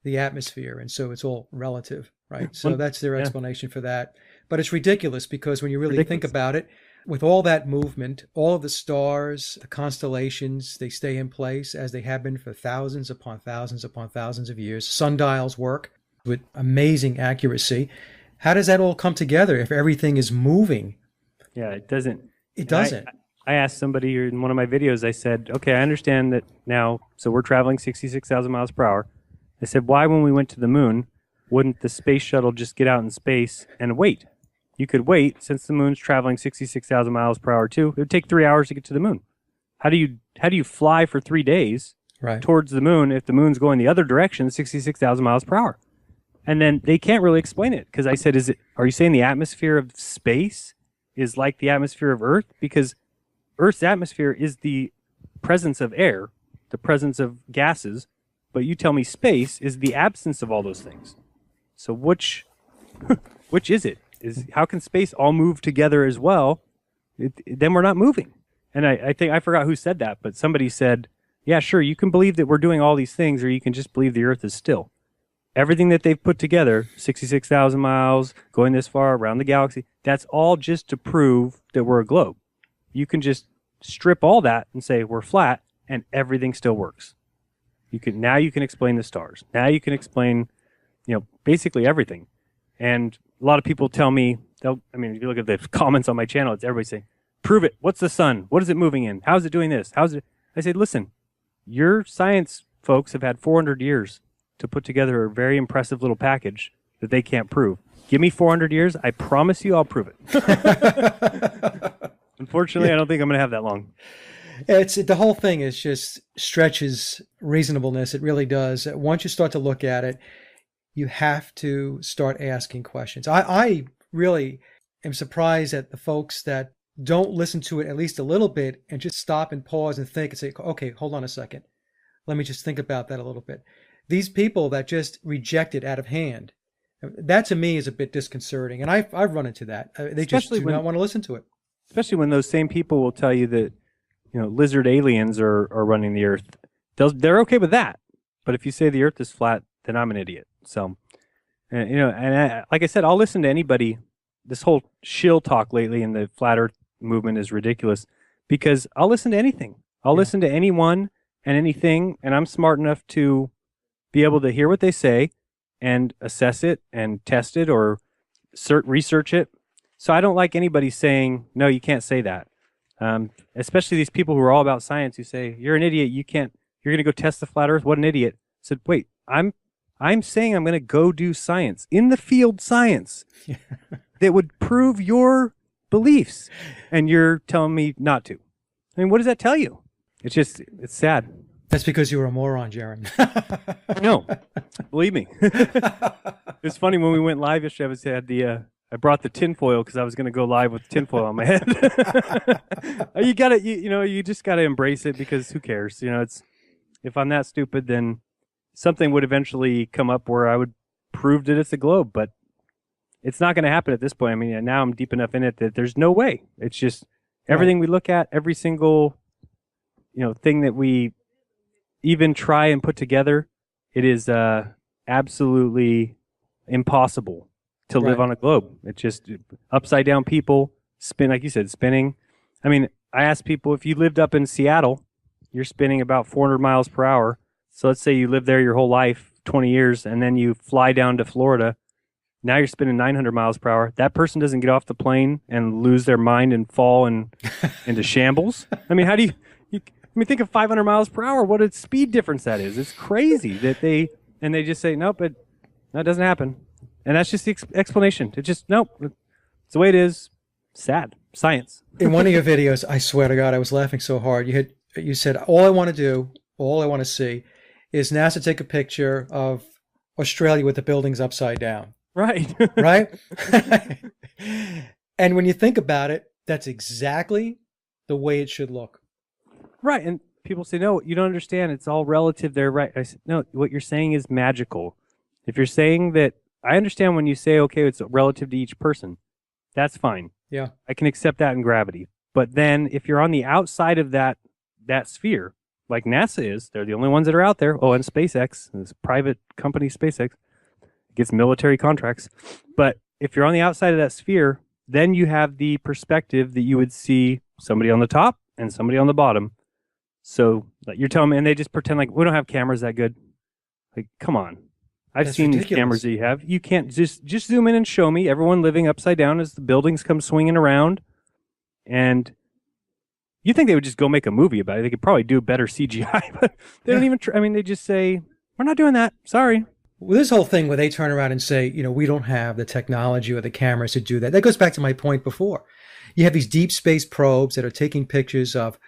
the atmosphere, and so it's all relative, right? So that's their explanation for that. But it's ridiculous because when you really think about it, with all that movement, all of the stars, the constellations, they stay in place as they have been for thousands upon thousands upon thousands of years. Sundials work with amazing accuracy. How does that all come together if everything is moving? Yeah, it doesn't. It doesn't. I asked somebody in one of my videos, I said, okay, I understand that now, so we're traveling 66,000 miles per hour. I said, why, when we went to the moon, wouldn't the space shuttle just get out in space and wait? You could wait, since the moon's traveling 66,000 miles per hour too. It would take 3 hours to get to the moon. How do you fly for 3 days towards the moon if the moon's going the other direction, 66,000 miles per hour? And then they can't really explain it, because I said, are you saying the atmosphere of space is like the atmosphere of Earth? Because Earth's atmosphere is the presence of air, the presence of gases, but you tell me space is the absence of all those things. So which is it? How can space all move together as well? Then we're not moving. And I think, I forgot who said that, but somebody said, yeah, sure, you can believe that we're doing all these things, or you can just believe the Earth is still. Everything that they've put together, 66,000 miles, going this far around the galaxy, that's all just to prove that we're a globe. You can just strip all that and say we're flat, and everything still works. Now you can explain the stars. Now you can explain, basically everything. And a lot of people tell me, if you look at the comments on my channel, it's everybody saying, prove it. What's the sun? What is it moving in? How's it doing this? I say, listen, your science folks have had 400 years to put together a very impressive little package that they can't prove. Give me 400 years. I promise you I'll prove it. Unfortunately, I don't think I'm going to have that long. The whole thing is just stretches reasonableness. It really does. Once you start to look at it, you have to start asking questions. I really am surprised at the folks that don't listen to it at least a little bit and just stop and pause and think and say, okay, hold on a second. Let me just think about that a little bit. These people that just reject it out of hand, that to me is a bit disconcerting. And I've run into that. They just do not want to listen to it. Especially when those same people will tell you that, lizard aliens are running the Earth. They're okay with that. But if you say the Earth is flat, then I'm an idiot. So, like I said, I'll listen to anybody. This whole shill talk lately in the flat Earth movement is ridiculous, because I'll listen to anything. I'll listen to anyone and anything, and I'm smart enough to be able to hear what they say and assess it and test it or research it. So I don't like anybody saying, no, you can't say that. Especially these people who are all about science who say, you're an idiot, you're going to go test the flat Earth, what an idiot. I said, wait, I'm saying I'm going to go do science, in the field science, that would prove your beliefs, and you're telling me not to. I mean, what does that tell you? It's sad. That's because you were a moron, Jaron. No, believe me. It's funny, when we went live yesterday, I brought the tinfoil because I was going to go live with tinfoil on my head. You just got to embrace it, because who cares? If I'm that stupid, then something would eventually come up where I would prove that it's a globe, but it's not going to happen at this point. I mean, now I'm deep enough in it that there's no way. It's just everything we look at, every single, thing that we even try and put together, it is absolutely impossible to live on a globe. It's just upside down people, like you said, spinning. I mean, I asked people, if you lived up in Seattle, you're spinning about 400 miles per hour. So let's say you live there your whole life, 20 years, and then you fly down to Florida. Now you're spinning 900 miles per hour. That person doesn't get off the plane and lose their mind and fall into shambles. I mean, how do you think of 500 miles per hour, what a speed difference that is. It's crazy that they just say, nope, that doesn't happen. And that's just the explanation. It's just, nope, it's the way it is. Sad. Science. In one of your videos, I swear to God, I was laughing so hard. You said, all I want to see is NASA take a picture of Australia with the buildings upside down. Right. Right? And when you think about it, that's exactly the way it should look. Right. And people say, no, you don't understand. It's all relative. They're right. I said, no, what you're saying is magical. If you're saying that, I understand when you say, okay, it's relative to each person. That's fine. Yeah. I can accept that in gravity. But then if you're on the outside of that sphere, like NASA is, they're the only ones that are out there. Oh, and SpaceX, this private company SpaceX, gets military contracts. But if you're on the outside of that sphere, then you have the perspective that you would see somebody on the top and somebody on the bottom. So like you're telling me, and they just pretend like we don't have cameras that good. Like, come on. I've seen these cameras that you have. You can't just zoom in and show me everyone living upside down as the buildings come swinging around. And you think they would just go make a movie about it. They could probably do better CGI, but they don't even I mean, they just say, we're not doing that. Sorry. Well, this whole thing where they turn around and say, we don't have the technology or the cameras to do that. That goes back to my point before. You have these deep space probes that are taking pictures of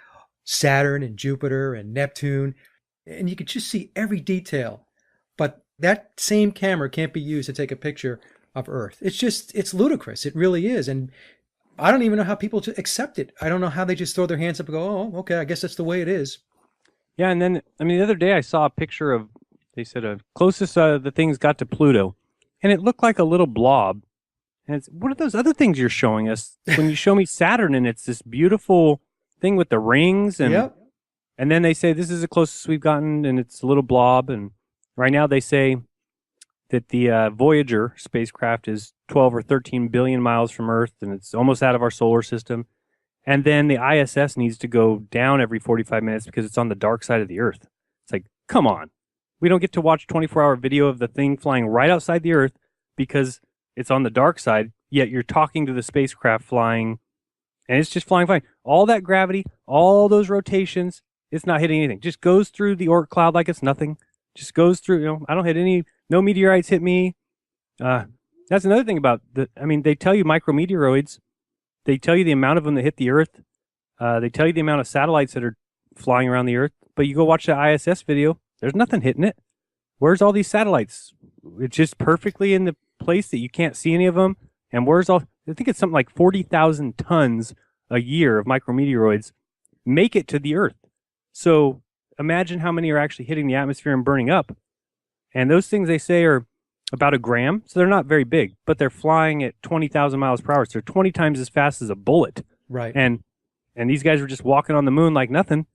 Saturn and Jupiter and Neptune, and you can just see every detail. But that same camera can't be used to take a picture of Earth. It's ludicrous. It really is. And I don't even know how people accept it. I don't know how they just throw their hands up and go, oh, okay, I guess that's the way it is. Yeah, and then, I mean, the other day I saw a picture of, they said, closest the things got to Pluto, and it looked like a little blob. And it's, what are those other things you're showing us? When you show me Saturn, and it's this beautiful thing with the rings, and Yep. and then they say this is the closest we've gotten, and it's a little blob. And right now they say that the Voyager spacecraft is 12 or 13 billion miles from Earth, and it's almost out of our solar system. And then the ISS needs to go down every 45 minutes because it's on the dark side of the Earth. It's like, come on. We don't get to watch 24-hour video of the thing flying right outside the Earth because it's on the dark side, yet you're talking to the spacecraft flying, and it's just flying fine. All that gravity, all those rotations, it's not hitting anything. Just goes through the Oort cloud like it's nothing. Just goes through, I don't hit any, no meteorites hit me. That's another thing about they tell you micrometeoroids. They tell you the amount of them that hit the Earth. They tell you the amount of satellites that are flying around the Earth. But you go watch the ISS video, there's nothing hitting it. Where's all these satellites? It's just perfectly in the place that you can't see any of them. And where's all, I think it's something like 40,000 tons a year of micrometeoroids make it to the Earth. So imagine how many are actually hitting the atmosphere and burning up. And those things they say are about a gram. So they're not very big, but they're flying at 20,000 miles per hour. So they're 20 times as fast as a bullet. Right. And these guys were just walking on the moon like nothing.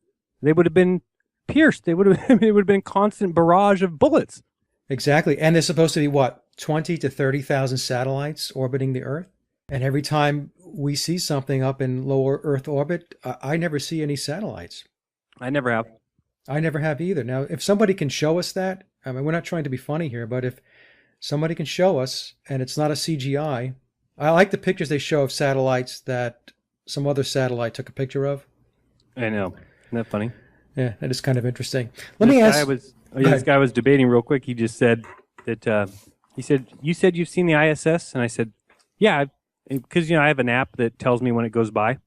They would have been pierced. It would have been a constant barrage of bullets. Exactly. And there's supposed to be, what, 20 to 30,000 satellites orbiting the Earth? And every time we see something up in lower Earth orbit, I never see any satellites. I never have. I never have either. Now, if somebody can show us that, I mean, we're not trying to be funny here, but if somebody can show us, and it's not a CGI, I like the pictures they show of satellites that some other satellite took a picture of. I know. Isn't that funny? Yeah, that is kind of interesting. Let me ask. This guy was debating real quick. He just said that, he said, you said you've seen the ISS? And I said, yeah, because, I have an app that tells me when it goes by.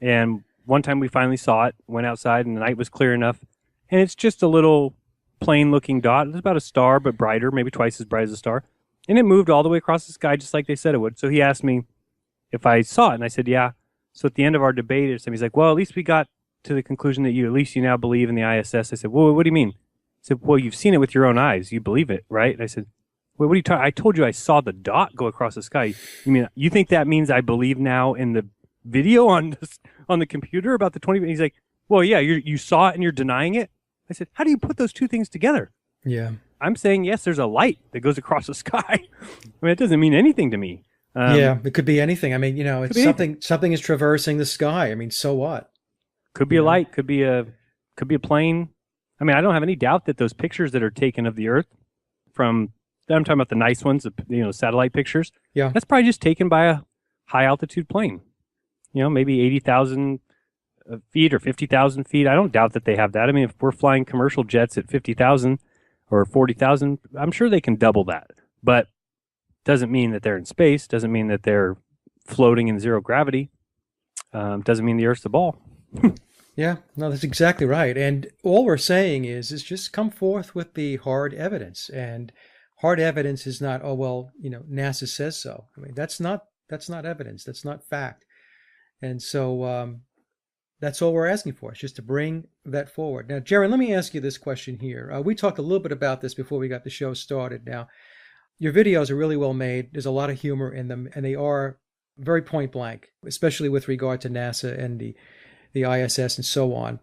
And one time we finally saw it, went outside, and the night was clear enough. And it's just a little plain-looking dot. It's about a star, but brighter, maybe twice as bright as a star. And it moved all the way across the sky, just like they said it would. So he asked me if I saw it, and I said, yeah. So at the end of our debate, he's like, well, at least we got to the conclusion that you now believe in the ISS. I said, well, what do you mean? He said, well, you've seen it with your own eyes. You believe it, right? And I said, well, what are you talking? I told you I saw the dot go across the sky. You think that means I believe now in the video on the computer about the 20? And he's like, well, yeah, you saw it and you're denying it. I said, how do you put those two things together? Yeah. I'm saying, yes, there's a light that goes across the sky. I mean, it doesn't mean anything to me. Yeah, it could be anything. I mean, it's something is traversing the sky. I mean, so what? Could be a light, could be a plane. I mean, I don't have any doubt that those pictures that are taken of the Earth I'm talking about the nice ones, satellite pictures. Yeah. That's probably just taken by a high altitude plane. Maybe 80,000 feet or 50,000 feet. I don't doubt that they have that. I mean, if we're flying commercial jets at 50,000 or 40,000, I'm sure they can double that. But doesn't mean that they're in space. Doesn't mean that they're floating in zero gravity. Doesn't mean the Earth's a ball. Yeah, no, that's exactly right. And all we're saying is just come forth with the hard evidence. And hard evidence is not, oh, well, NASA says so. I mean, that's not evidence. That's not fact. And so that's all we're asking for. It's just to bring that forward. Now, Jaron, let me ask you this question here. We talked a little bit about this before we got the show started. Now, your videos are really well made. There's a lot of humor in them, and they are very point blank, especially with regard to NASA and the ISS and so on.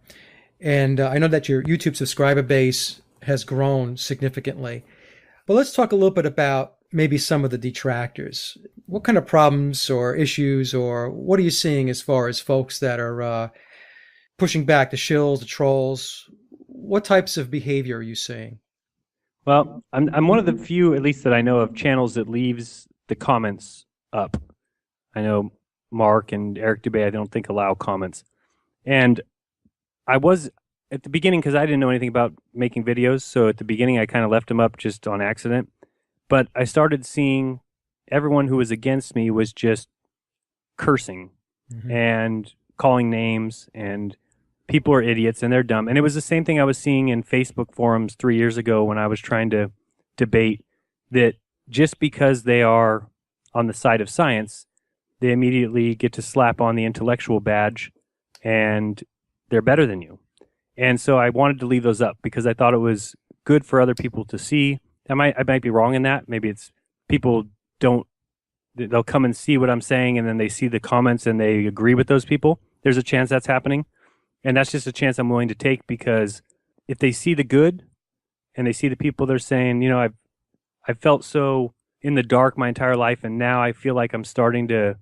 And I know that your YouTube subscriber base has grown significantly. But let's talk a little bit about maybe some of the detractors. What kind of problems or issues, or what are you seeing as far as folks that are pushing back, the shills, the trolls? What types of behavior are you seeing? Well, I'm one of the few, at least that I know of, channels that leaves the comments up. I know Mark and Eric Dubay, I don't think, allow comments. And I was at the beginning because I didn't know anything about making videos. So at the beginning, I kind of left them up just on accident. But I started seeing everyone who was against me was just cursing Mm-hmm. and calling names, and people are idiots and they're dumb. And it was the same thing I was seeing in Facebook forums 3 years ago when I was trying to debate that just because they are on the side of science, they immediately get to slap on the intellectual badge and they're better than you. And so I wanted to leave those up because I thought it was good for other people to see. I might be wrong in that. Maybe it's people don't they'll come and see what I'm saying and then they see the comments and they agree with those people. There's a chance that's happening. And that's just a chance I'm willing to take because if they see the good and they see the people they're saying, I've felt so in the dark my entire life and now I feel like I'm starting to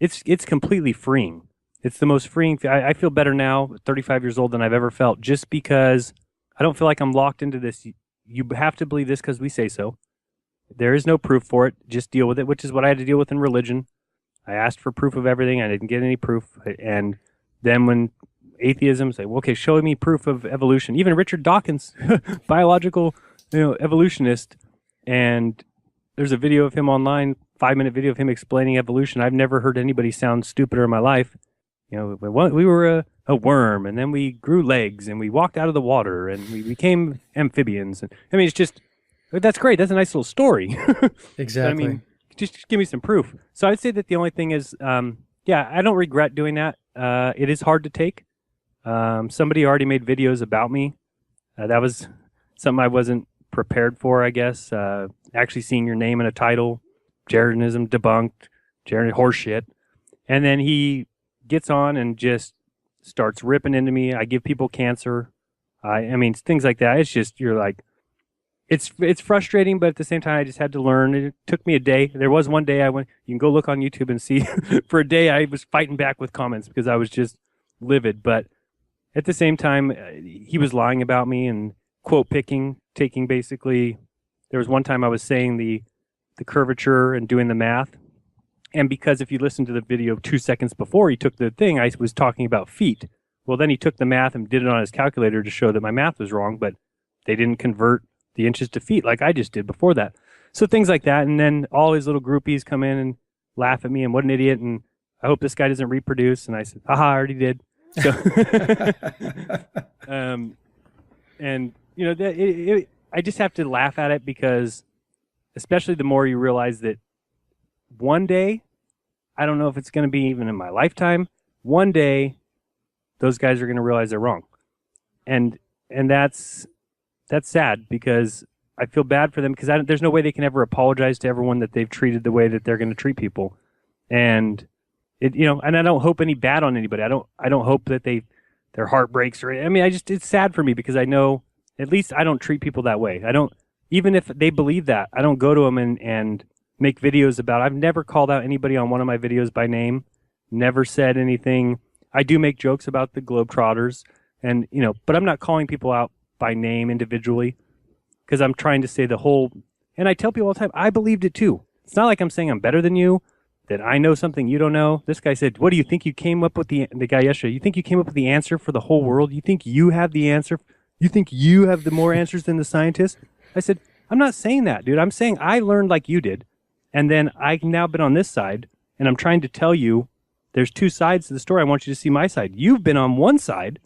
it's completely freeing. It's the most freeing. I feel better now, 35 years old, than I've ever felt just because I don't feel like I'm locked into this. You have to believe this because we say so. There is no proof for it. Just deal with it, which is what I had to deal with in religion. I asked for proof of everything. I didn't get any proof. And then when atheism say, well, okay, show me proof of evolution. Even Richard Dawkins, biological, evolutionist, and there's a video of him online, 5-minute video of him explaining evolution. I've never heard anybody sound stupider in my life. We were a worm, and then we grew legs, and we walked out of the water, and we became amphibians. And I mean, it's just that's great. That's a nice little story. But I Exactly. mean, just give me some proof. So I'd say that the only thing is, yeah, I don't regret doing that. It is hard to take. Somebody already made videos about me. That was something I wasn't prepared for, I guess. Actually seeing your name in a title, jeranism debunked, Jaran horseshit. And then he gets on and just starts ripping into me. I give people cancer. I mean, things like that. It's just, you're like, it's frustrating, but at the same time, I just had to learn. It took me a day. There was one day I went. You can go look on YouTube and see. For a day, I was fighting back with comments because I was just livid. But at the same time, he was lying about me and quote picking, taking basically. There was one time I was saying the curvature and doing the math, and because if you listen to the video 2 seconds before he took the thing, I was talking about feet. Well, then he took the math and did it on his calculator to show that my math was wrong, but they didn't convert the inches to feet like I just did before that. So things like that. And then all his little groupies come in and laugh at me and what an idiot. And I hope this guy doesn't reproduce. And I said, haha, I already did. So, and I just have to laugh at it because especially the more you realize that one day, I don't know if it's going to be even in my lifetime, one day those guys are going to realize they're wrong. And that's sad because I feel bad for them because there's no way they can ever apologize to everyone that they've treated the way that they're going to treat people. And and I don't hope any bad on anybody. I don't hope that their heart breaks or I mean, it's sad for me because I know at least I don't treat people that way. I don't, even if they believe that, I don't go to them and make videos about. I've never called out anybody on one of my videos by name, never said anything. I do make jokes about the Globetrotters and, but I'm not calling people out by name individually because I'm trying to say the whole, and I tell people all the time, I believed it too. It's not like I'm saying I'm better than you, that I know something you don't know. This guy said, what do you think you came up with the guy yesterday? You think you came up with the answer for the whole world? You think you have the answer? You think you have the more answers than the scientists? I said, I'm not saying that, dude. I'm saying I learned like you did. And then I've now been on this side and I'm trying to tell you there's two sides to the story. I want you to see my side. You've been on one side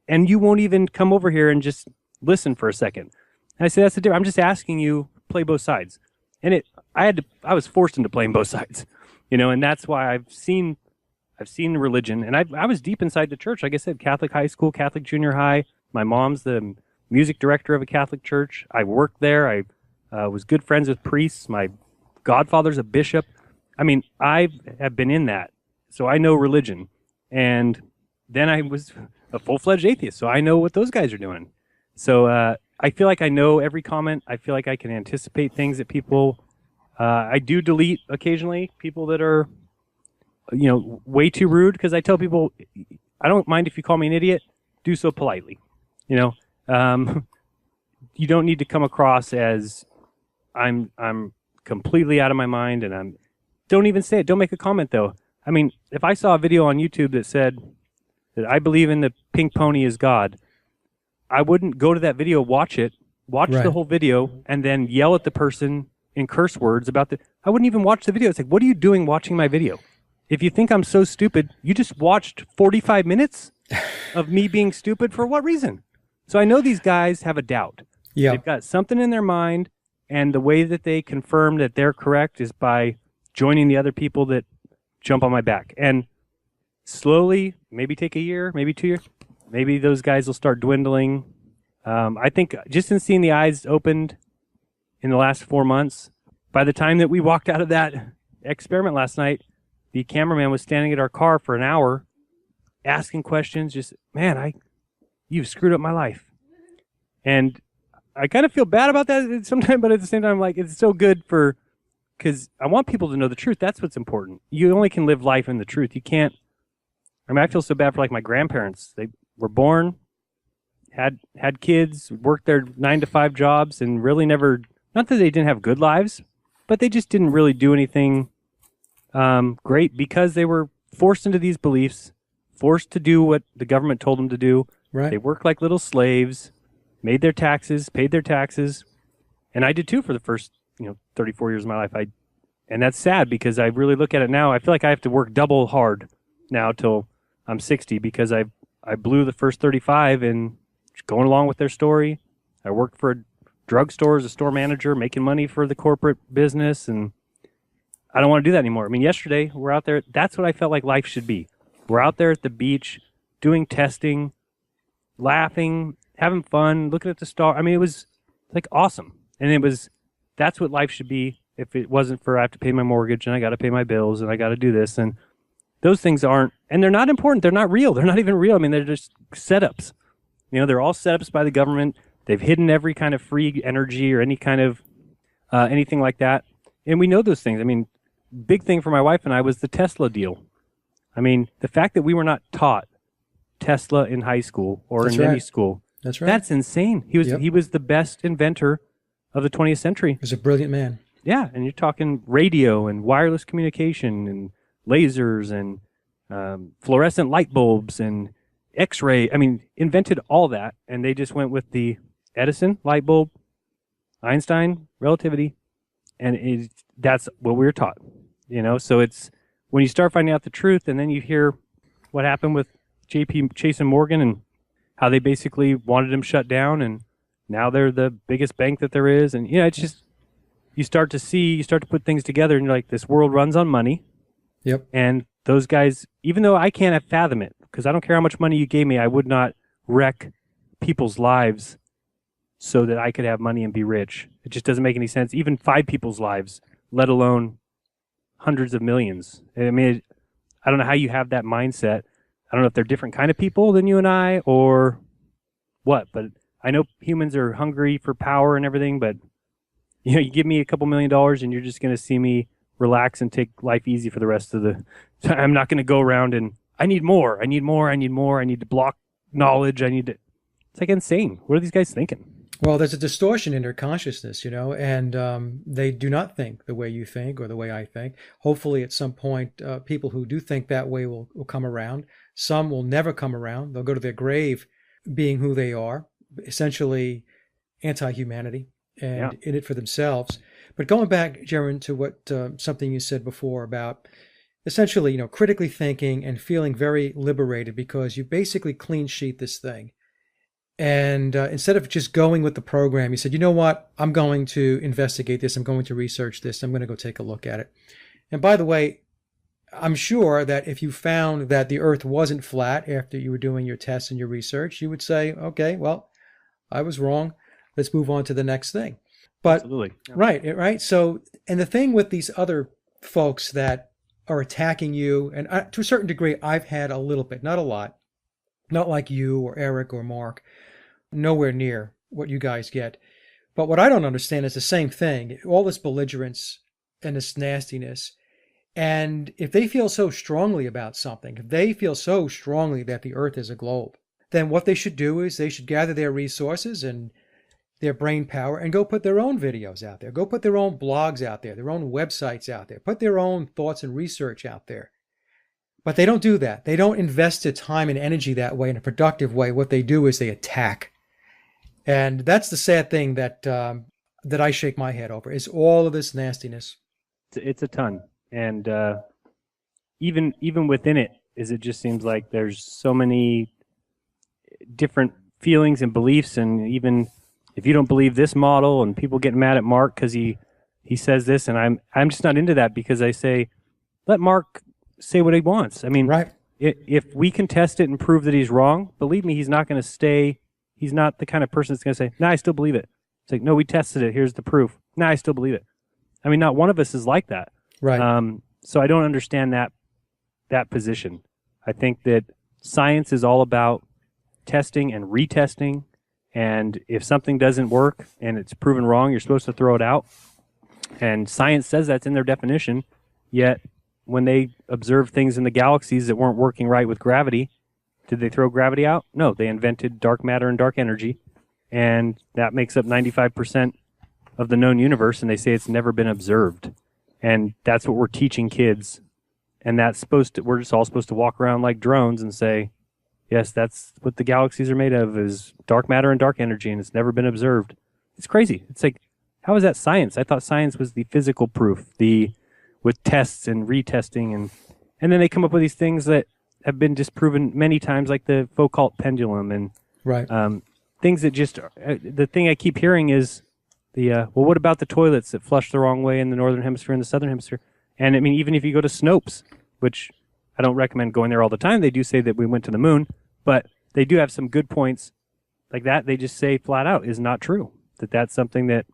and you won't even come over here and just listen for a second. And I say, that's the difference. I'm just asking you play both sides. And I was forced into playing both sides, and that's why I've seen religion. And I was deep inside the church. Like I said, Catholic high school, Catholic junior high. My mom's the music director of a Catholic church. I worked there. I was good friends with priests. My godfather's a bishop. I mean, I have been in that. So I know religion. And then I was a full-fledged atheist. So I know what those guys are doing. So I feel like I know every comment. I feel like I can anticipate things that people. I do delete occasionally people that are, way too rude because I tell people I don't mind if you call me an idiot. Do so politely. You don't need to come across as I'm completely out of my mind don't even say it. Don't make a comment though. I mean, if I saw a video on YouTube that said that I believe in the pink pony is God, I wouldn't go to that video, watch the Right. whole video, and then yell at the person in curse words about the. I wouldn't even watch the video. It's like, what are you doing watching my video? If you think I'm so stupid, you just watched 45 minutes of me being stupid for what reason? So I know these guys have a doubt. Yeah. They've got something in their mind, and the way that they confirm that they're correct is by joining the other people that jump on my back. And slowly, maybe take a year, maybe 2 years, maybe those guys will start dwindling. I think just in seeing the eyes opened in the last 4 months, by the time that we walked out of that experiment last night, the cameraman was standing at our car for an hour asking questions. Just, man, you've screwed up my life. And I kind of feel bad about that sometimes, but at the same time, like, it's so good because I want people to know the truth. That's what's important. You only can live life in the truth. You can't. I mean, I feel so bad for like my grandparents. They were born, had kids, worked their 9-to-5 jobs, and really never. Not that they didn't have good lives, but they just didn't really do anything great because they were forced into these beliefs, forced to do what the government told them to do. Right. They worked like little slaves, made their taxes, paid their taxes, and I did too for the first 34 years of my life. And that's sad because I really look at it now. I feel like I have to work double hard now till I'm 60 because I blew the first 35 and going along with their story. I worked for a drugstore as a store manager, making money for the corporate business, and I don't want to do that anymore. I mean, yesterday we're out there. That's what I felt like life should be. We're out there at the beach doing testing, laughing, having fun, looking at the star. I mean, it was like awesome. And that's what life should be if it wasn't for I have to pay my mortgage and I got to pay my bills and I got to do this. And those things aren't, and they're not important. They're not real. They're not even real. I mean, they're just setups. They're all setups by the government. They've hidden every kind of free energy or any kind of anything like that. And we know those things. I mean, big thing for my wife and I was the Tesla deal. I mean, the fact that we were not taught Tesla in high school or That's in any right. school. That's right. That's insane. He was the best inventor of the 20th century. He was a brilliant man. Yeah, and you're talking radio and wireless communication and lasers and fluorescent light bulbs and X-ray. I mean, invented all that, and they just went with the Edison light bulb, Einstein relativity, and that's what we were taught. So it's when you start finding out the truth, and then you hear what happened with J.P. Chase and Morgan and how they basically wanted them shut down, and now they're the biggest bank that there is, and it's just you start to put things together, and you're like, this world runs on money. Yep. And those guys, even though I can't fathom it, because I don't care how much money you gave me, I would not wreck people's lives so that I could have money and be rich. It just doesn't make any sense. Even 5 people's lives, let alone hundreds of millions. I mean, I don't know how you have that mindset. I don't know if they're different kind of people than you and I or what, but I know humans are hungry for power and everything, but you give me a couple $1 million and you're just going to see me relax and take life easy for the rest of the time. I'm not going to go around and I need more. I need to block knowledge. It's like insane. What are these guys thinking? Well, there's a distortion in their consciousness, and they do not think the way you think or the way I think. Hopefully, at some point, people who do think that way will come around. Some will never come around. They'll go to their grave being who they are, essentially anti-humanity and in it for themselves. But going back, Jaron, to what something you said before about essentially, critically thinking and feeling very liberated because you basically clean sheet this thing. And instead of just going with the program, you said, you know what, I'm going to investigate this. I'm going to research this. I'm going to go take a look at it. And by the way, I'm sure that if you found that the earth wasn't flat after you were doing your tests and your research, you would say, okay, well, I was wrong. Let's move on to the next thing. But absolutely. Yeah. Right. So, and the thing with these other folks that are attacking you, and to a certain degree, I've had a little bit, not a lot, not like you or Eric or Mark, nowhere near what you guys get. But what I don't understand is the same thing, all this belligerence and this nastiness. And if they feel so strongly about something, if they feel so strongly that the earth is a globe, then what they should do is they should gather their resources and their brain power and go put their own videos out there, go put their own blogs out there, their own websites out there, put their own thoughts and research out there. But they don't do that. They don't invest their time and energy that way in a productive way. What they do is they attack. And that's the sad thing that I shake my head over, is all of this nastiness. It's a ton. And even within it, it just seems like there's so many different feelings and beliefs. And even if you don't believe this model, and people get mad at Mark because he says this, and I'm just not into that, because I say, let Mark say what he wants. I mean, right. If we can test it and prove that he's wrong, believe me, he's not going to stay. He's not the kind of person that's going to say, "No, I still believe it." It's like, no, we tested it. Here's the proof. No, I still believe it. I mean, not one of us is like that. Right. So I don't understand that position. I think that science is all about testing and retesting. And if something doesn't work and it's proven wrong, you're supposed to throw it out. And science says that's in their definition. Yet when they observed things in the galaxies that weren't working right with gravity, did they throw gravity out? No, they invented dark matter and dark energy. And that makes up 95% of the known universe. And they say it's never been observed. And that's what we're teaching kids. And we're just all supposed to walk around like drones and say, yes, that's what the galaxies are made of, is dark matter and dark energy, and it's never been observed. It's crazy. It's like, how is that science? I thought science was the physical proof, with tests and retesting, and then they come up with these things that have been disproven many times, like the Foucault pendulum, and right. Things that just the thing I keep hearing is well, what about the toilets that flush the wrong way in the northern hemisphere and the southern hemisphere? And I mean, even if you go to Snopes, which I don't recommend going there all the time, they do say that we went to the moon, but they do have some good points like that. They just say flat out is not true, that's something that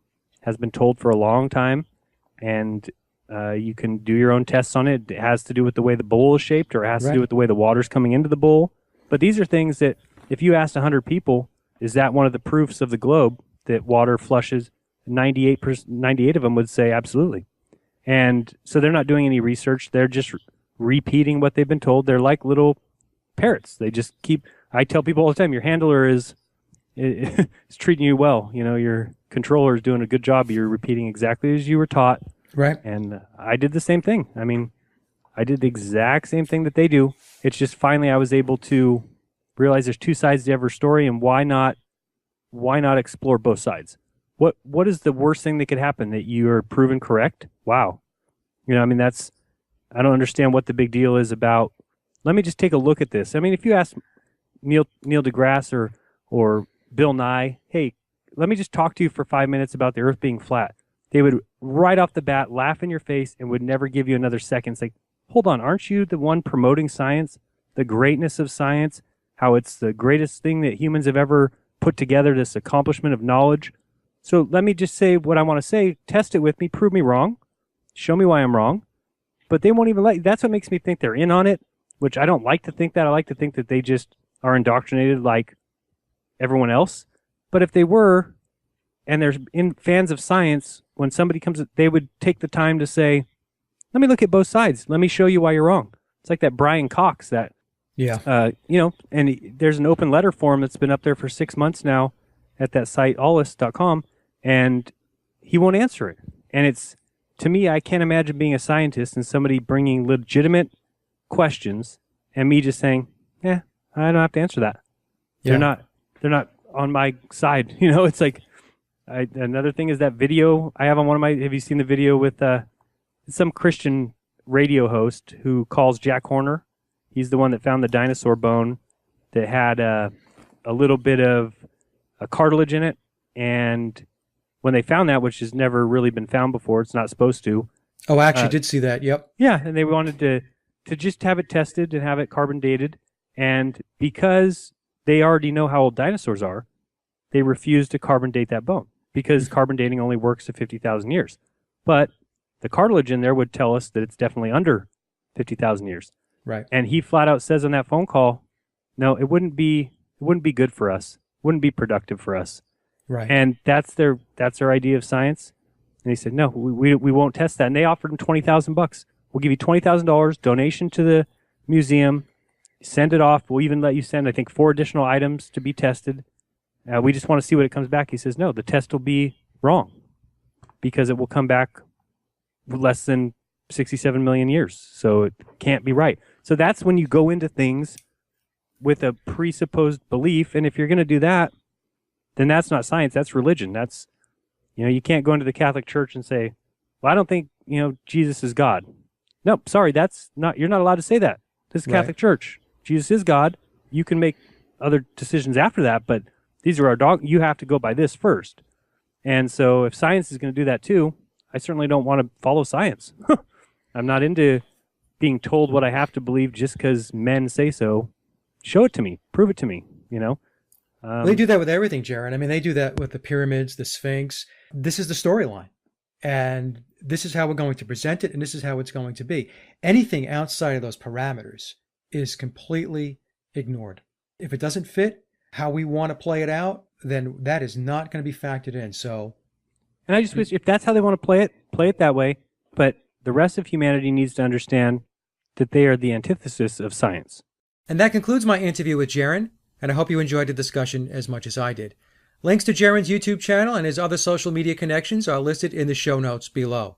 has been told for a long time, and you can do your own tests on it. It has to do with the way the bowl is shaped, or it has to do with the way the water's coming into the bowl. But these are things that if you asked 100 people, is that one of the proofs of the globe that water flushes? 98 of them would say absolutely. And so they're not doing any research. They're just repeating what they've been told. They're like little parrots. They just I tell people all the time, your handler is treating you well. You know, your controller is doing a good job. You're repeating exactly as you were taught. Right. And I did the same thing. I mean, I did the exact same thing that they do. It's just finally I was able to realize there's two sides to every story, and why not explore both sides? What is the worst thing that could happen? That you are proven correct? Wow. You know, I mean, I don't understand what the big deal is about. Let me just take a look at this. I mean, if you ask Neil deGrasse or Bill Nye, hey, let me just talk to you for 5 minutes about the Earth being flat, they would right off the bat laugh in your face and would never give you another second. It's like, hold on, aren't you the one promoting science, the greatness of science, how it's the greatest thing that humans have ever put together, this accomplishment of knowledge? So let me just say what I want to say, test it with me, prove me wrong, show me why I'm wrong. But they won't even that's what makes me think they're in on it, which I don't like to think that. I like to think that they just are indoctrinated like everyone else. But if they were, and there's fans of science, when somebody comes, they would take the time to say, let me look at both sides. Let me show you why you're wrong. It's like that Brian Cox that, and there's an open letter form that's been up there for 6 months now at that site, allus.com, and he won't answer it. And it's, to me, I can't imagine being a scientist and somebody bringing legitimate questions and me just saying, I don't have to answer that. Yeah. They're not on my side. You know, it's like, another thing is that video I have on have you seen the video with some Christian radio host who calls Jack Horner? He's the one that found the dinosaur bone that had a little bit of a cartilage in it. And when they found that, which has never really been found before, it's not supposed to. Oh, I actually did see that. Yep. Yeah, and they wanted to just have it tested and have it carbon dated. And because they already know how old dinosaurs are, they refused to carbon date that bone, because carbon dating only works to 50,000 years. But the cartilage in there would tell us that it's definitely under 50,000 years. Right. And he flat out says on that phone call, no, it wouldn't be good for us. It wouldn't be productive for us. Right. And that's their idea of science. And he said, no, we won't test that. And they offered him $20,000. We'll give you $20,000 donation to the museum. Send it off. We'll even let you send, I think, 4 additional items to be tested. We just want to see what it comes back. He says, no, the test will be wrong because it will come back less than 67 million years. So it can't be right. So that's when you go into things with a presupposed belief. And if you're going to do that, then that's not science. That's religion. That's, you can't go into the Catholic Church and say, well, I don't think, Jesus is God. No, sorry, you're not allowed to say that. This is Catholic Church. Jesus is God. You can make other decisions after that, but these are you have to go by this first. And so if science is going to do that too, I certainly don't want to follow science. I'm not into being told what I have to believe just because men say so. Show it to me. Prove it to me, They do that with everything, Jaron. I mean, they do that with the pyramids, the Sphinx. This is the storyline. And this is how we're going to present it, and this is how it's going to be. Anything outside of those parameters is completely ignored. If it doesn't fit how we want to play it out, then that is not going to be factored in. So, and I just wish, if that's how they want to play it that way. But the rest of humanity needs to understand that they are the antithesis of science. And that concludes my interview with Jaron, and I hope you enjoyed the discussion as much as I did. Links to Jaron's YouTube channel and his other social media connections are listed in the show notes below.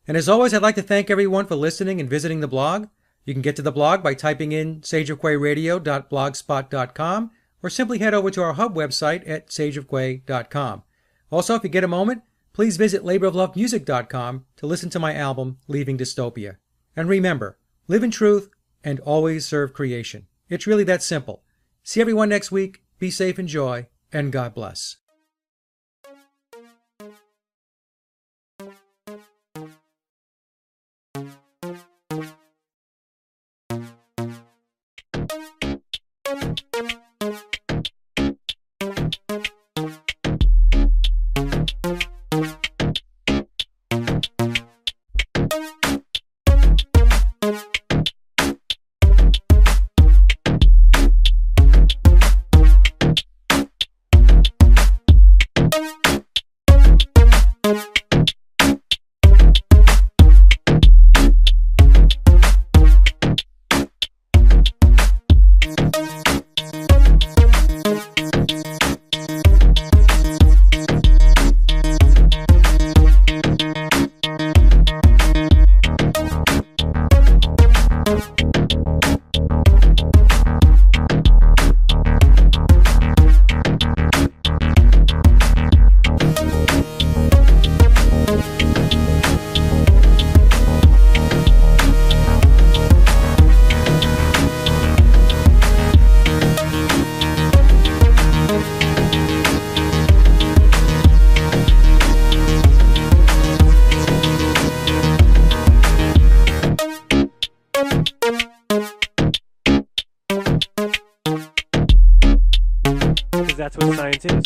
And as always, I'd like to thank everyone for listening and visiting the blog. You can get to the blog by typing in sageofquayradio.blogspot.com or simply head over to our hub website at sageofquay.com. Also, if you get a moment, please visit laboroflovemusic.com to listen to my album, Leaving Dystopia. And remember, live in truth and always serve creation. It's really that simple. See everyone next week. Be safe, enjoy, and God bless. That's what science is.